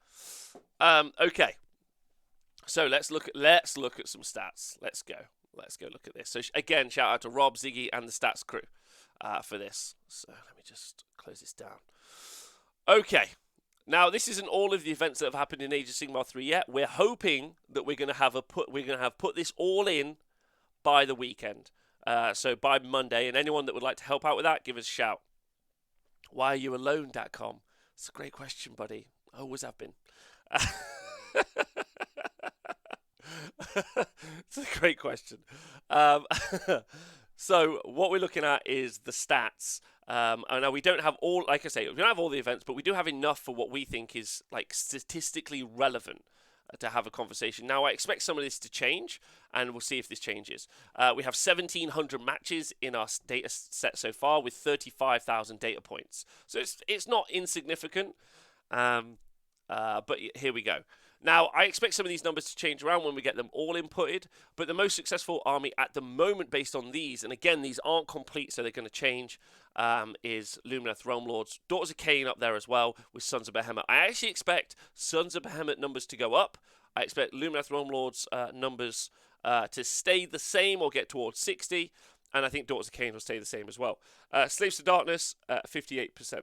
Okay, so let's look at some stats. Let's go look at this. So again, shout out to Rob, Ziggy, and the stats crew for this. So let me just close this down. Okay, now this isn't all of the events that have happened in Age of Sigmar 3 yet. We're hoping that we're going to have put this all in by the weekend. So by Monday, and anyone that would like to help out with that, give us a shout. Why are you alone, Datcom? It's a great question, buddy. I always have been. It's a great question. So what we're looking at is the stats. Now we don't have all, like I say, we don't have all the events, but we do have enough for what we think is like statistically relevant to have a conversation. Now I expect some of this to change, and we'll see if this changes. We have 1,700 matches in our data set so far with 35,000 data points. So it's not insignificant, but here we go. Now, I expect some of these numbers to change around when we get them all inputted, but the most successful army at the moment based on these, and again, these aren't complete, so they're going to change, is Lumineth Realm Lords. Daughters of Kane up there as well with Sons of Behemoth. I actually expect Sons of Behemoth numbers to go up. I expect Lumineth Realm Lords numbers to stay the same or get towards 60. and I think Daughters of Kane will stay the same as well. Slaves to Darkness, 58%.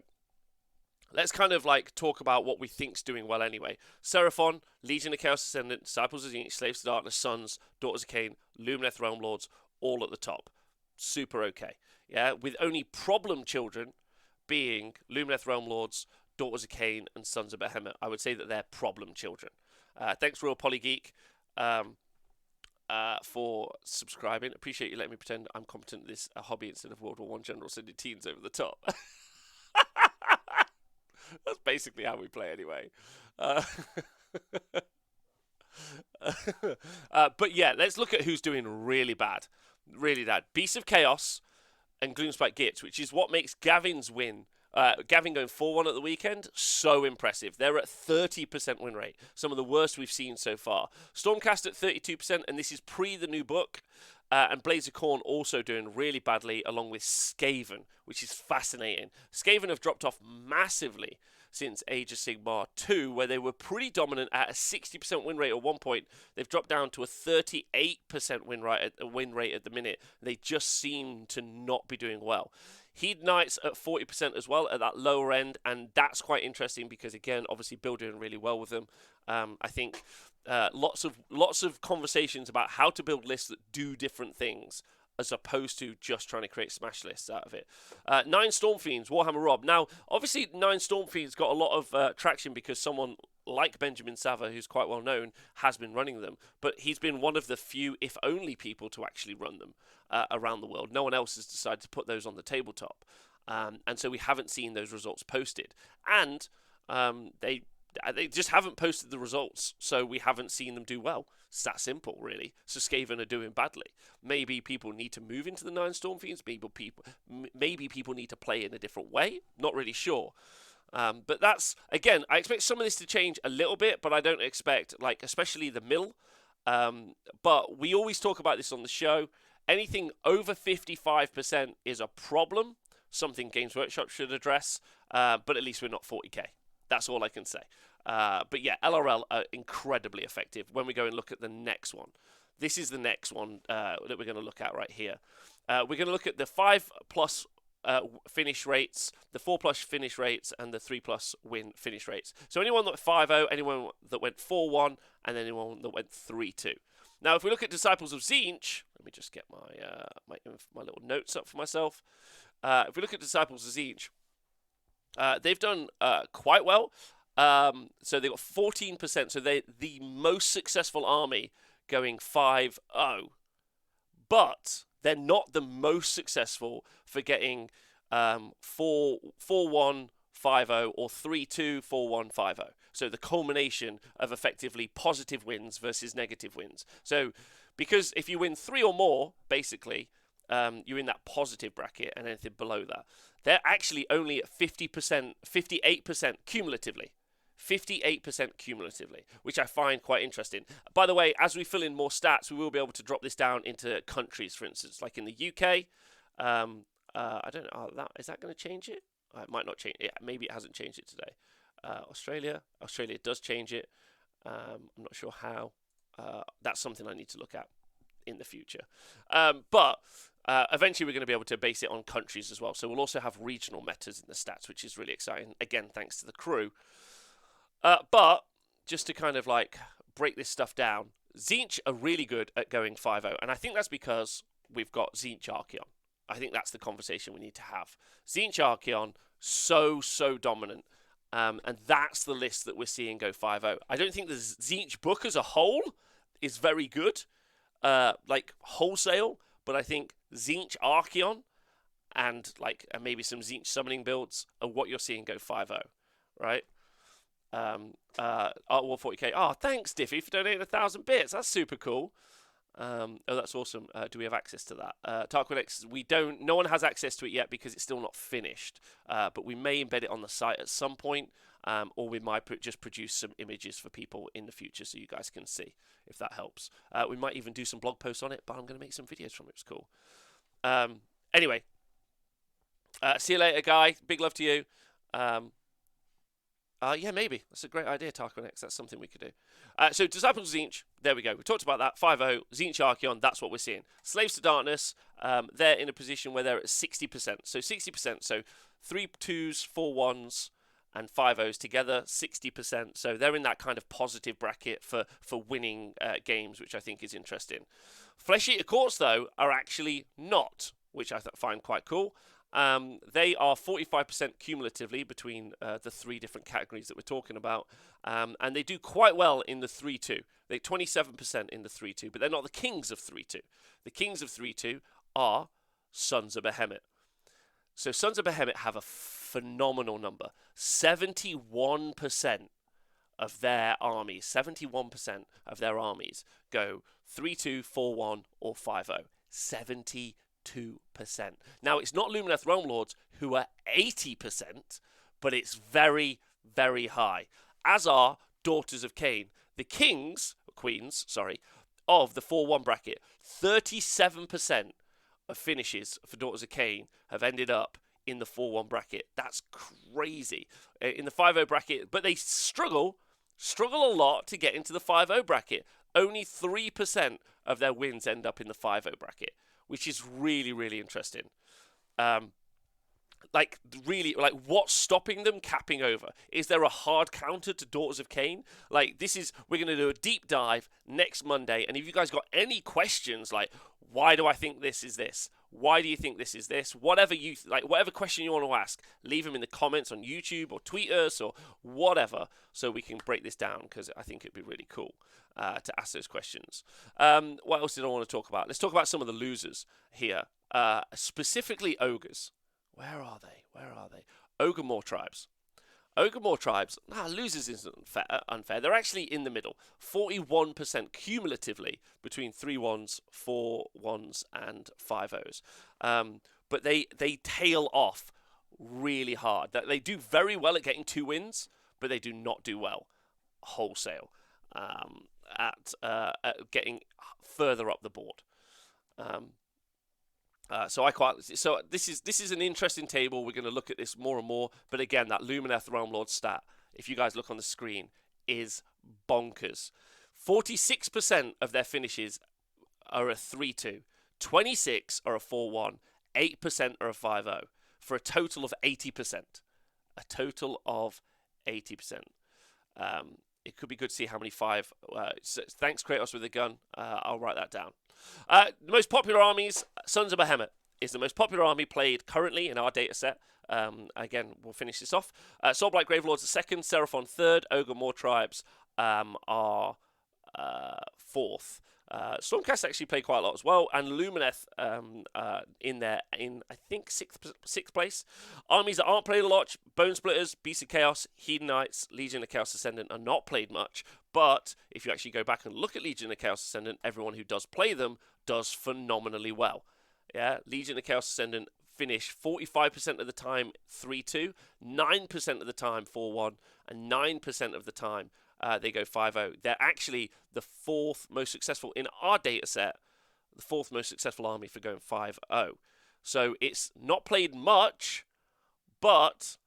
Let's kind of like talk about what we think's doing well anyway. Seraphon, Legion of Chaos Ascendant, Disciples of Zinch, Slaves to Darkness, Sons, Daughters of Kane, Lumineth Realm Lords, all at the top. Super okay. Yeah, with only problem children being Lumineth Realm Lords, Daughters of Kane, and Sons of Behemet. I would say that they're problem children. Thanks, Real Polygeek, for subscribing. Appreciate you letting me pretend I'm competent at this hobby instead of World War I general sending teens over the top. That's basically how we play anyway. But yeah, let's look at who's doing really bad. Really bad. Beasts of Chaos and Gloomspike Gitz, which is what makes Gavin's win. Gavin going 4-1 at the weekend, so impressive. They're at 30% win rate. Some of the worst we've seen so far. Stormcast at 32%, and this is pre the new book. And Blades of Khorne also doing really badly, along with Skaven, which is fascinating. Skaven have dropped off massively since Age of Sigmar 2, where they were pretty dominant at a 60% win rate at one point. They've dropped down to a 38% win rate at the minute. They just seem to not be doing well. Heed Knights at 40% as well at that lower end, and that's quite interesting because, again, obviously Bill doing really well with them. I think lots of conversations about how to build lists that do different things as opposed to just trying to create smash lists out of it. 9 Stormfiends, Warhammer Rob. Now, obviously, 9 Stormfiends got a lot of traction because someone like Benjamin Sava, who's quite well known, has been running them. But he's been one of the few, if only, people to actually run them around the world. No one else has decided to put those on the tabletop. And so we haven't seen those results posted. And they just haven't posted the results, so we haven't seen them do well. It's that simple, really. So Skaven are doing badly. Maybe people need to move into the 9 Stormfiends. Maybe people need to play in a different way. Not really sure. But that's, again, I expect some of this to change a little bit, but I don't expect, like, especially the mill. But we always talk about this on the show. Anything over 55% is a problem, something Games Workshop should address, but at least we're not 40k. That's all I can say. But yeah, LRL are incredibly effective when we go and look at the next one. This is the next one that we're going to look at right here. We're going to look at the 5+ finish rates, the 4+ finish rates, and the 3+ win finish rates. So anyone that went 5-0, anyone that went 4-1, and anyone that went 3-2. Now, if we look at Disciples of Tzeentch, let me just get my little notes up for myself. If we look at Disciples of Tzeentch, they've done quite well. So they got 14%. So they're the most successful army going 5-0. But they're not the most successful for getting 4-1, 5-0 or 3-2, 4-1, 5-0. So the culmination of effectively positive wins versus negative wins. So because if you win 3 or more, basically, you're in that positive bracket, and anything below that. They're actually only at 50%, 58% cumulatively. 58% cumulatively, which I find quite interesting. By the way, as we fill in more stats, we will be able to drop this down into countries, for instance, like in the UK. I don't know, is that going to change it? It might not change it. Maybe it hasn't changed it today. Australia does change it. I'm not sure how. That's something I need to look at in the future. But eventually we're going to be able to base it on countries as well. So we'll also have regional metas in the stats, which is really exciting. Again, thanks to the crew. But just to kind of like break this stuff down, Tzeentch are really good at going 5-0. And I think that's because we've got Tzeentch Archaon. I think that's the conversation we need to have. Tzeentch Archaon, so dominant. And that's the list that we're seeing go 5-0. I don't think the Tzeentch book as a whole is very good, like wholesale. But I think Tzeentch Archaon and maybe some Tzeentch summoning builds are what you're seeing go 5-0, right? Well, 40k. Oh, thanks, Diffie, for donating 1,000 bits. That's super cool. Oh, that's awesome. Do we have access to that? Tarquin, we don't. No one has access to it yet because it's still not finished. But we may embed it on the site at some point, or we might just produce some images for people in the future so you guys can see if that helps. We might even do some blog posts on it, but I'm going to make some videos from it. It's cool. Anyway, see you later, guy. Big love to you. Yeah, maybe. That's a great idea, Tarquin X. That's something we could do. So, Disciples of Tzeentch, there we go. We talked about that. 5-0, Tzeentch Archaon, that's what we're seeing. Slaves to Darkness, they're in a position where they're at 60%. So 60%, so 3 2s, 4 1s, and 5 O's together, 60%. So they're in that kind of positive bracket for winning games, which I think is interesting. Flesh Eater Courts, though, are actually not, which I find quite cool. They are 45% cumulatively between the 3 different categories that we're talking about. And they do quite well in the 3-2. They're 27% in the 3-2, but they're not the kings of 3-2. The kings of 3-2 are Sons of Behemet. So Sons of Behemet have a phenomenal number. 71% of their armies, 71% of their armies go 3-2, 4-1, or 5-0. 72%. Now, it's not Lumineth Realm Lords who are 80%, but it's very, very high. As are Daughters of Kane. The queens, of the 4-1 bracket, 37% of finishes for Daughters of Kane have ended up in the 4-1 bracket. That's crazy. In the 5-0 bracket, but they struggle a lot to get into the 5-0 bracket. Only 3% of their wins end up in the 5-0 bracket, which is really, really interesting. What's stopping them capping over? Is there a hard counter to Daughters of Kane? We're going to do a deep dive next Monday, and if you guys got any questions, like, why do I think this is this? Why do you think this is this? Whatever question you want to ask, leave them in the comments on YouTube or tweet us or whatever, so we can break this down, because I think it'd be really cool to ask those questions. What else did I want to talk about? Let's talk about some of the losers here, specifically Ogres. Where are they? Ogre tribes. Losers isn't unfair. They're actually in the middle. 41% cumulatively between 3-1s, 4-1s, and 5-0s. But they tail off really hard. They do very well at getting 2 wins, but they do not do well wholesale at getting further up the board. So this is an interesting table. We're going to look at this more and more. But again, that Lumineth Realm Lord stat, if you guys look on the screen, is bonkers. 46% of their finishes are a 3-2. 26 are a 4-1. 8% are a 5-0. For a total of 80%. A total of 80%. It could be good to see how many 5. Thanks, Kratos with a gun. I'll write that down. The most popular armies, Sons of Behemet is the most popular army played currently in our data set. Again, we'll finish this off. Soulblight Gravelords are second, Seraphon third, Ogre More Tribes are fourth. Stormcast actually played quite a lot as well, and Lumineth in I think sixth place. Armies that aren't played a lot: Bone Splitters, Bc Chaos, Hedonites, Legion of Chaos Ascendant are not played much. But if you actually go back and look at Legion of Chaos Ascendant, everyone who does play them does phenomenally well. Yeah, Legion of Chaos Ascendant finish 45% of the time 3-2, 9% of the time 4-1, and 9% of the time they go 5-0. They're actually the 4th most successful in our data set, the 4th most successful army for going 5-0. So it's not played much, but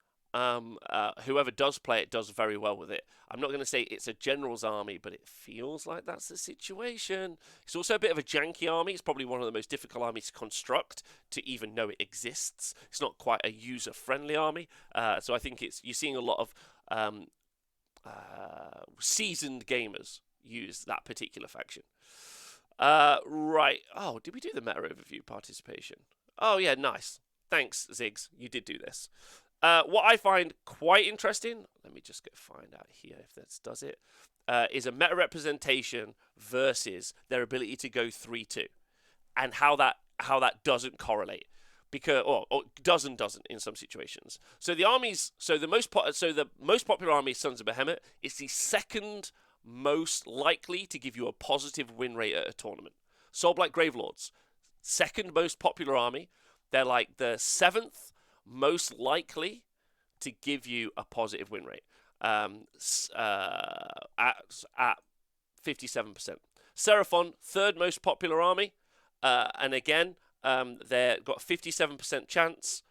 whoever does play it does very well with it. I'm not going to say it's a general's army, but it feels like that's the situation. It's also a bit of a janky army. It's probably one of the most difficult armies to construct, to even know it exists. It's not quite a user-friendly army. So I think you're seeing a lot of seasoned gamers use that particular faction. Right. Oh, did we do the meta overview participation? Oh, yeah, nice. Thanks, Ziggs. You did do this. What I find quite interesting, let me just go find out here if that does it, is a meta representation versus their ability to go 3-2, and how that doesn't correlate, because or doesn't in some situations. So the armies, the most popular army is Sons of Behemet. It's the second most likely to give you a positive win rate at a tournament. Soulblight Gravelords, second most popular army. They're like the 7th most likely to give you a positive win rate at 57%. Seraphon, third most popular army, and again, they've got 57% chance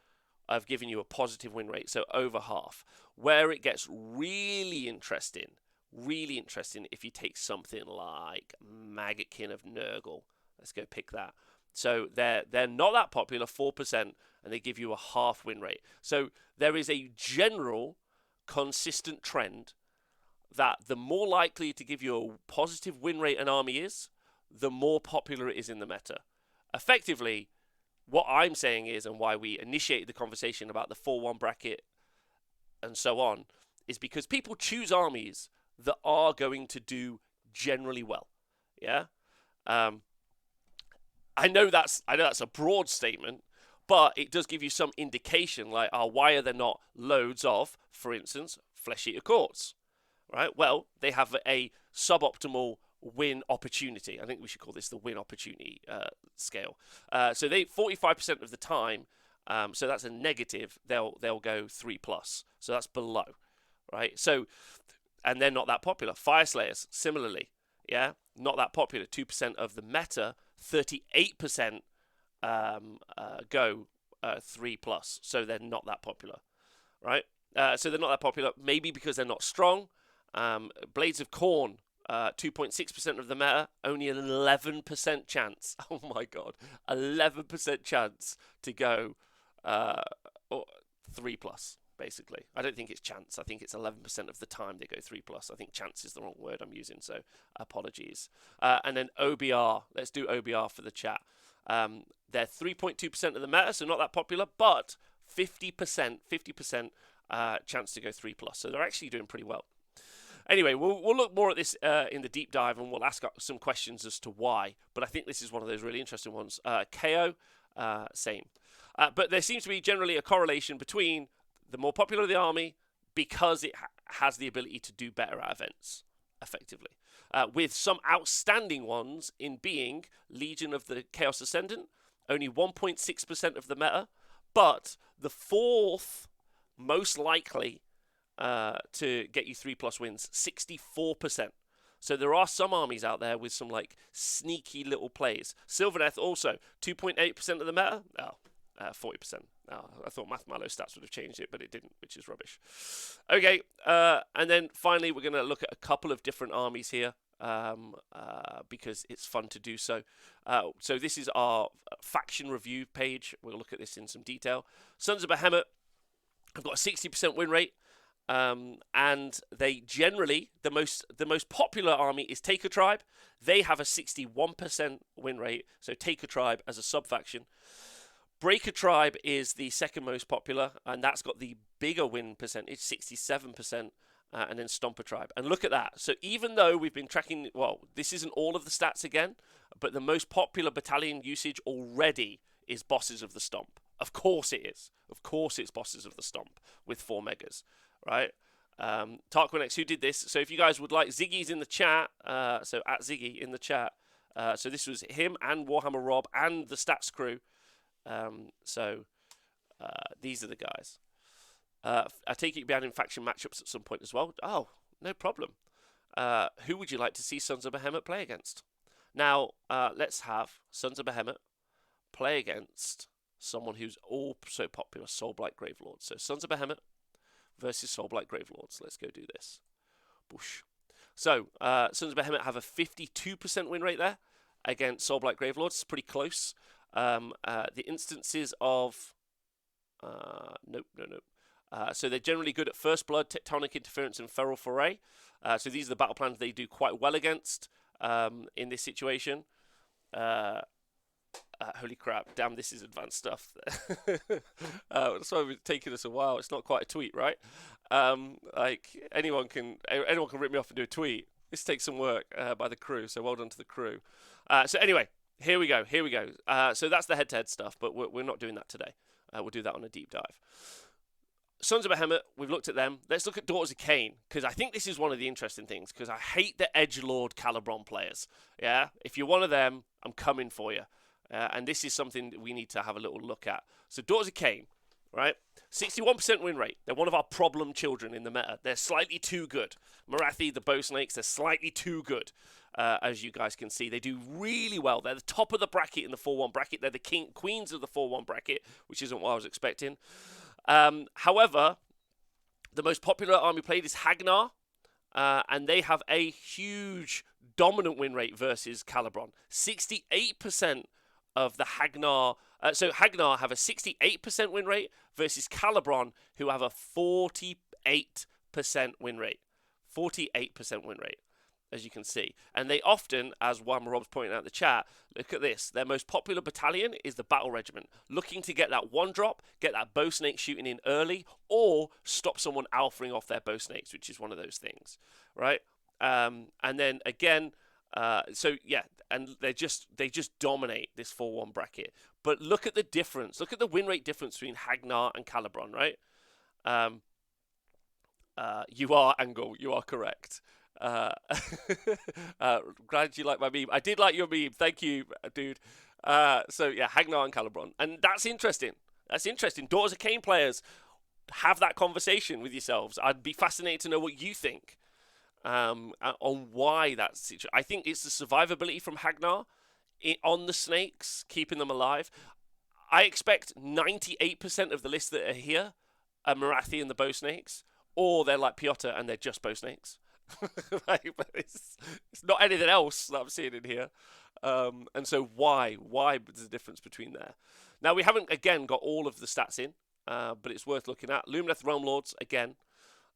of giving you a positive win rate, so over half. Where it gets really interesting if you take something like Maggotkin of Nurgle. Let's go pick that. So they're not that popular, 4%, and they give you a half win rate. So there is a general consistent trend that the more likely to give you a positive win rate an army is, the more popular it is in the meta. Effectively, what I'm saying is, and why we initiated the conversation about the 4-1 bracket and so on, is because people choose armies that are going to do generally well. Yeah? I know that's a broad statement, but it does give you some indication, like, why are there not loads of, for instance, Flesh Eater Courts? Right? Well, they have a suboptimal win opportunity. I think we should call this the win opportunity scale. So they 45% of the time, so that's a negative. They'll go 3+. So that's below, right? So, and they're not that popular. Fire Slayers, similarly, yeah, not that popular. 2% of the meta, 38% go 3+. So they're not that popular, right? So they're not that popular, maybe because they're not strong. Blades of Khorne, 2.6% of the meta, only an 11% chance. Oh my god, 11% chance to go 3+, basically. I don't think it's chance. I think it's 11% of the time they go 3+. I think chance is the wrong word I'm using, so apologies. And then OBR. Let's do OBR for the chat. They're 3.2% of the meta, so not that popular, but 50% chance to go 3+. So they're actually doing pretty well. Anyway, we'll look more at this in the deep dive, and we'll ask some questions as to why. But I think this is one of those really interesting ones. KO, same. But there seems to be generally a correlation between the more popular the army, because it has the ability to do better at events, effectively. With some outstanding ones in being Legion of the Chaos Ascendant, only 1.6% of the meta, but the fourth most likely to get you 3+ wins, 64%. So there are some armies out there with some like sneaky little plays. Sylvaneth also 2.8% of the meta. 40%. I thought Mathmalo stats would have changed it, but it didn't, which is rubbish. Okay, and then finally we're going to look at a couple of different armies here because it's fun to do so. So this is our faction review page. We'll look at this in some detail. Sons of Behemet have got a 60% win rate. And they generally, the most popular army is Taker Tribe. They have a 61% win rate, so Taker Tribe as a sub-faction. Breaker Tribe is the second most popular, and that's got the bigger win percentage, 67%, and then Stomper Tribe. And look at that. So even though we've been tracking, well, this isn't all of the stats again, but the most popular battalion usage already is Bosses of the Stomp. Of course it is. Of course it's Bosses of the Stomp with 4 megas. Right, Tarquin who did this. So if you guys would like, Ziggy's in the chat. So at Ziggy in the chat. So this was him and Warhammer Rob and the stats crew. So these are the guys. I take it you'll be adding faction matchups at some point as well. Oh, no problem. Who would you like to see Sons of Behemet play against? Now let's have Sons of Behemet play against someone who's also popular, Soulblight Gravelords. So Sons of Behemet versus Soulblight Gravelords. Let's go do this. Boosh. So, Sons of Behemet have a 52% win rate there against Soulblight Gravelords. It's pretty close. The instances of... Nope. So they're generally good at First Blood, Tectonic Interference, and Feral Foray. So these are the battle plans they do quite well against in this situation. Holy crap, damn, this is advanced stuff. That's why it's taken us a while. It's not quite a tweet, right? Like, anyone can rip me off and do a tweet. This takes some work by the crew, so well done to the crew. So anyway, here we go. So that's the head-to-head stuff, but we're not doing that today. We'll do that on a deep dive. Sons of Behemet, we've looked at them. Let's look at Daughters of Kane, because I think this is one of the interesting things, because I hate the edgelord Calibron players. Yeah? If you're one of them, I'm coming for you. And this is something that we need to have a little look at. So Daughters of Kane, right? 61% win rate. They're one of our problem children in the meta. They're slightly too good. Marathi, the Bow Snakes, they're slightly too good, as you guys can see. They do really well. They're the top of the bracket in the 4-1 bracket. They're the queens of the 4-1 bracket, which isn't what I was expecting. However, the most popular army played is Hagnar, and they have a huge dominant win rate versus Calibron. 68% of the Hagnar. So Hagnar have a 68% win rate versus Calibron, who have a 48% win rate. 48% win rate, as you can see. And they often, as one Rob's pointing out in the chat, look at this. Their most popular battalion is the Battle Regiment, looking to get that one drop, get that bow snake shooting in early, or stop someone alphaing off their bow snakes, which is one of those things, right? And then again, so yeah, and they just dominate this 4-1 bracket. But look at the difference. Look at the win rate difference between Hagnar and Calibron, right? You are Angle. You are correct. Glad you like my meme. I did like your meme. Thank you, dude. So yeah, Hagnar and Calibron, and that's interesting. That's interesting. Daughters of Kane players, have that conversation with yourselves. I'd be fascinated to know what you think. On why that's. I think it's the survivability from Hagnar on the snakes, keeping them alive. I expect 98% of the lists that are here are Marathi and the bow snakes, or they're like Piotr and they're just bow snakes. But it's not anything else that I'm seeing in here. And so why there's a difference between there? Now we haven't again got all of the stats in, but it's worth looking at. Lumineth Realm Lords again.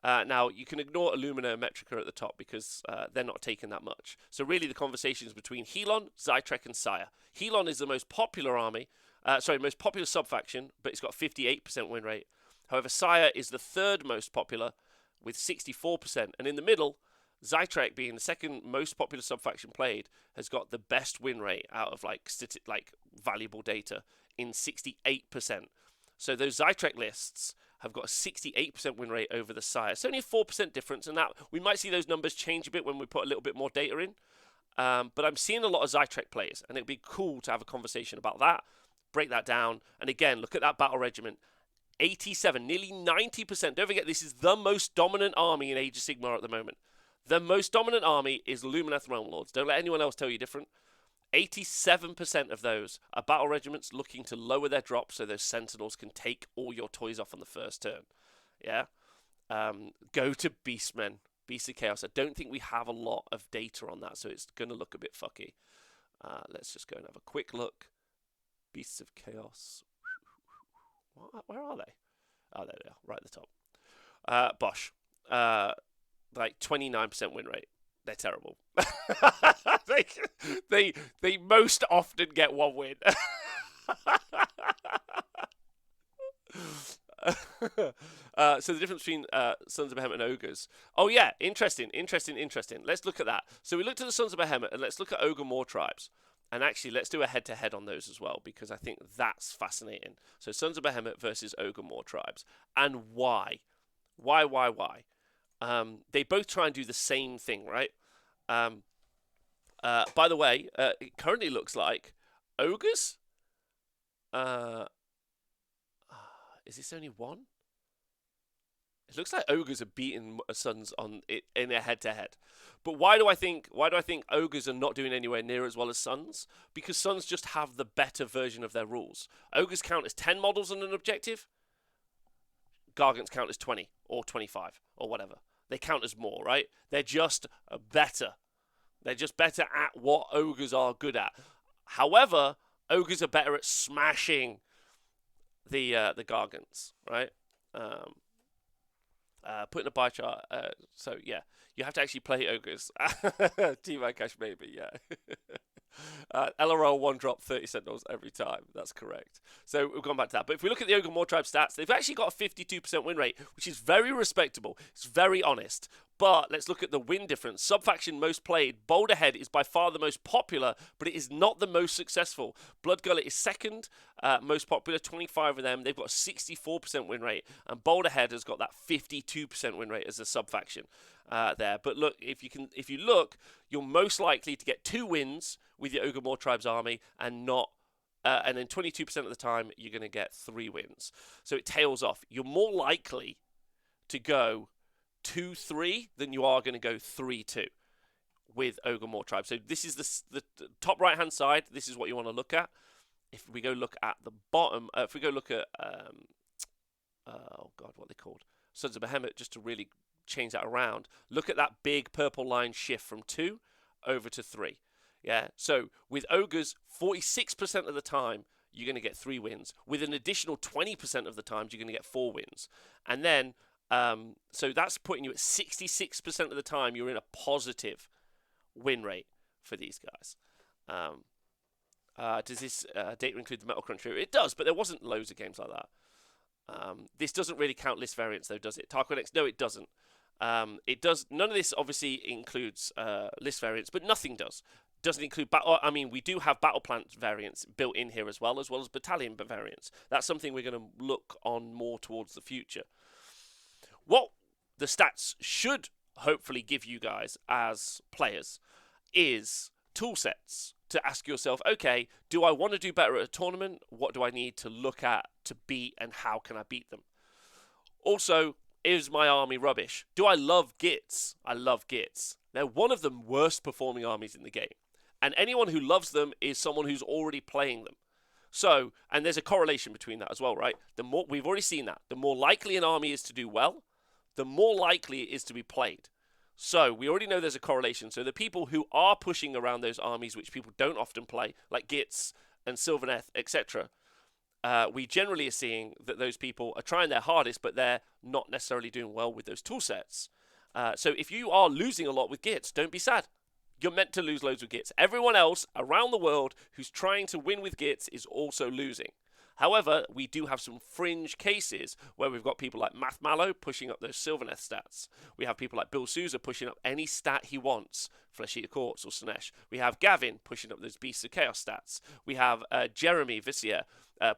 Now, you can ignore Illumina and Metrica at the top because they're not taking that much. So really the conversation is between Helon, Zaitrec, and SYAR. Helon is the most popular army, most popular sub-faction, but it's got 58% win rate. However, SYAR is the third most popular with 64%. And in the middle, Zaitrec, being the second most popular sub-faction played, has got the best win rate out of like valuable data in 68%. So those Zaitrec lists have got a 68% win rate over the SYAR. It's only a 4% difference, and that we might see those numbers change a bit when we put a little bit more data in. But I'm seeing a lot of Zaitrec players, and it'd be cool to have a conversation about that, break that down, and again, look at that battle regiment. 87, nearly 90%. Don't forget, this is the most dominant army in Age of Sigmar at the moment. The most dominant army is Lumineth Realm Lords. Don't let anyone else tell you different. 87% of those are battle regiments looking to lower their drops so those sentinels can take all your toys off on the first turn. Yeah? Go to Beastmen Bc Chaos. I don't think we have a lot of data on that, so it's going to look a bit fucky. Let's just go and have a quick look. Beasts of Chaos. Where are they? Oh, there they are, right at the top. Bosch. Like 29% win rate. They're terrible. they most often get one win. So the difference between Sons of Behemet and Ogres. Oh yeah, interesting. Let's look at that. So we looked at the Sons of Behemet, and let's look at Ogre Moor tribes. And actually, let's do a head-to-head on those as well, because I think that's fascinating. So Sons of Behemet versus Ogre Moor tribes. And why? Why? They both try and do the same thing, right? By the way, it currently looks like Ogres. Is this only one? It looks like Ogres are beating Sons on it in a head-to-head. But why do I think Ogres are not doing anywhere near as well as Sons? Because Sons just have the better version of their rules. Ogres count as 10 models on an objective. Gargants count as 20 or 25 or whatever. They count as more, right? They're just better. They're just better at what Ogres are good at. However, Ogres are better at smashing the Gargants, right? Putting a pie chart. So, yeah. You have to actually play Ogres. T-Man Cash, maybe, yeah. LRL 1 drop 30 Sentinels every time. That's correct. So we've gone back to that. But if we look at the Ogre Moor Tribe stats, they've actually got a 52% win rate, which is very respectable. It's very honest. But let's look at the win difference. Subfaction most played. Boulderhead is by far the most popular, but it is not the most successful. Bloodgullet is second most popular, 25 of them. They've got a 64% win rate. And Boulderhead has got that 52% win rate as a subfaction there. But look, if you look, you're most likely to get 2 wins with your Ogre Moor Tribes army and not and then 22% of the time you're going to get 3 wins. So it tails off. You're more likely to go 2-3 than you are going to go 3-2 with Ogre Moor Tribe. So this is the top right hand side. This is what you want to look at. If we go look at the bottom, if we go look at oh god, what are they called? Sons of Behemet, just to really change that around. Look at that big purple line shift from 2 over to 3. Yeah, so with Ogres, 46% of the time, you're going to get 3 wins. With an additional 20% of the times, you're going to get 4 wins. And then, so that's putting you at 66% of the time, you're in a positive win rate for these guys. Does this data include the Metal Crunch? It does, but there wasn't loads of games like that. This doesn't really count list variants, though, does it? Tarkonex? No, it doesn't. It does. None of this obviously includes list variants, but nothing does. Doesn't include battle. I mean, we do have battle plan variants built in here as well as battalion variants. That's something we're going to look on more towards the future. What the stats should hopefully give you guys as players is tool sets to ask yourself, okay, do I want to do better at a tournament? What do I need to look at to beat, and how can I beat them? Also, is my army rubbish? Do I love Gits? I love Gits. They're one of the worst performing armies in the game. And anyone who loves them is someone who's already playing them. So, and there's a correlation between that as well, right? The more, we've already seen that. The more likely an army is to do well, the more likely it is to be played. So, we already know there's a correlation. So, the people who are pushing around those armies, which people don't often play, like Gits and Sylvaneth, etc., we generally are seeing that those people are trying their hardest, but they're not necessarily doing well with those tool sets. So, if you are losing a lot with Gits, don't be sad. You're meant to lose loads with Gits. Everyone else around the world who's trying to win with Gits is also losing. However, we do have some fringe cases where we've got people like Math Mallow pushing up those Sylvaneth stats. We have people like Bill Souza pushing up any stat he wants, Flesh Eater Courts or Slaanesh. We have Gavin pushing up those Beasts of Chaos stats. We have Jeremy Vissier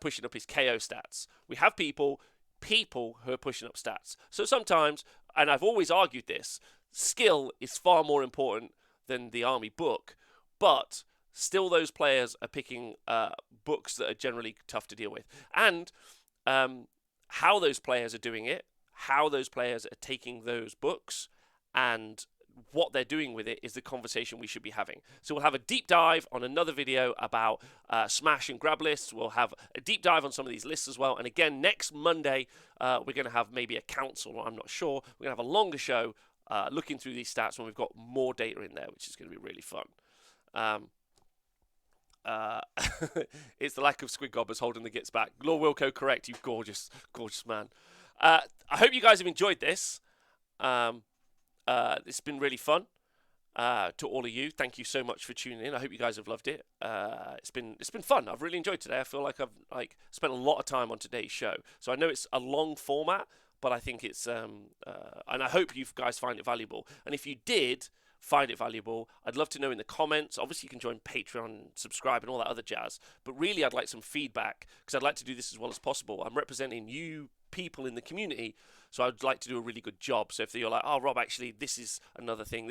pushing up his KO stats. We have people who are pushing up stats. So sometimes, and I've always argued this, skill is far more important than the army book, but still those players are picking books that are generally tough to deal with. And how those players are doing it, how those players are taking those books, and what they're doing with it is the conversation we should be having. So we'll have a deep dive on another video about smash and grab lists. We'll have a deep dive on some of these lists as well. And again, next Monday, we're going to have maybe a council, I'm not sure. We're going to have a longer show looking through these stats when we've got more data in there, which is going to be really fun. It's the lack of squid gobbers holding the Gits back. Lord Wilco, correct, you gorgeous, gorgeous man. I hope you guys have enjoyed this. It's been really fun. To all of you, thank you so much for tuning in. I hope you guys have loved it. It's been fun. I've really enjoyed today. I feel like I've spent a lot of time on today's show. So I know it's a long format, but I think it's and I hope you guys find it valuable. And if you did find it valuable, I'd love to know in the comments. Obviously, you can join Patreon, subscribe, and all that other jazz. But really, I'd like some feedback because I'd like to do this as well as possible. I'm representing you people in the community, so I'd like to do a really good job. So if you're like, oh, Rob, actually, this is another thing,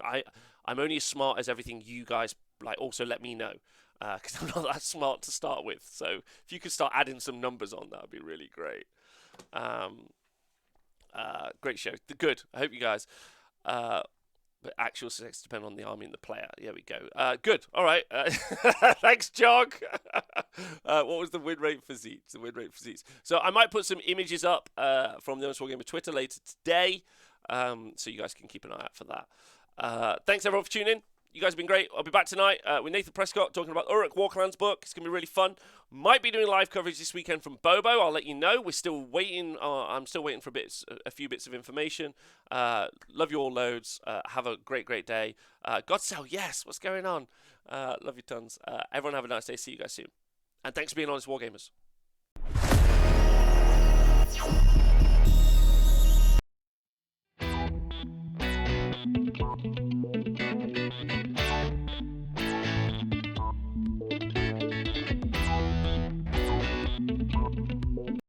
I'm only as smart as everything you guys also let me know, because I'm not that smart to start with. So if you could start adding some numbers on, that would be really great. Great show. Good. I hope you guys. But actual success depend on the army and the player. There we go. Good. All right. Thanks, Jog. What was the win rate for Zeets? The win rate for Zeets. So I might put some images up from the Honest Wargamer Twitter later today, so you guys can keep an eye out for that. Thanks, everyone, for tuning in. You guys have been great. I'll be back tonight with Nathan Prescott talking about Uruk Warclan's book. It's going to be really fun. Might be doing live coverage this weekend from Bobo. I'll let you know. We're still waiting. I'm still waiting for a few bits of information. Love you all loads. Have a great, great day. Godsell, yes. What's going on? Love you tons. Everyone have a nice day. See you guys soon. And thanks for being Honest Wargamers.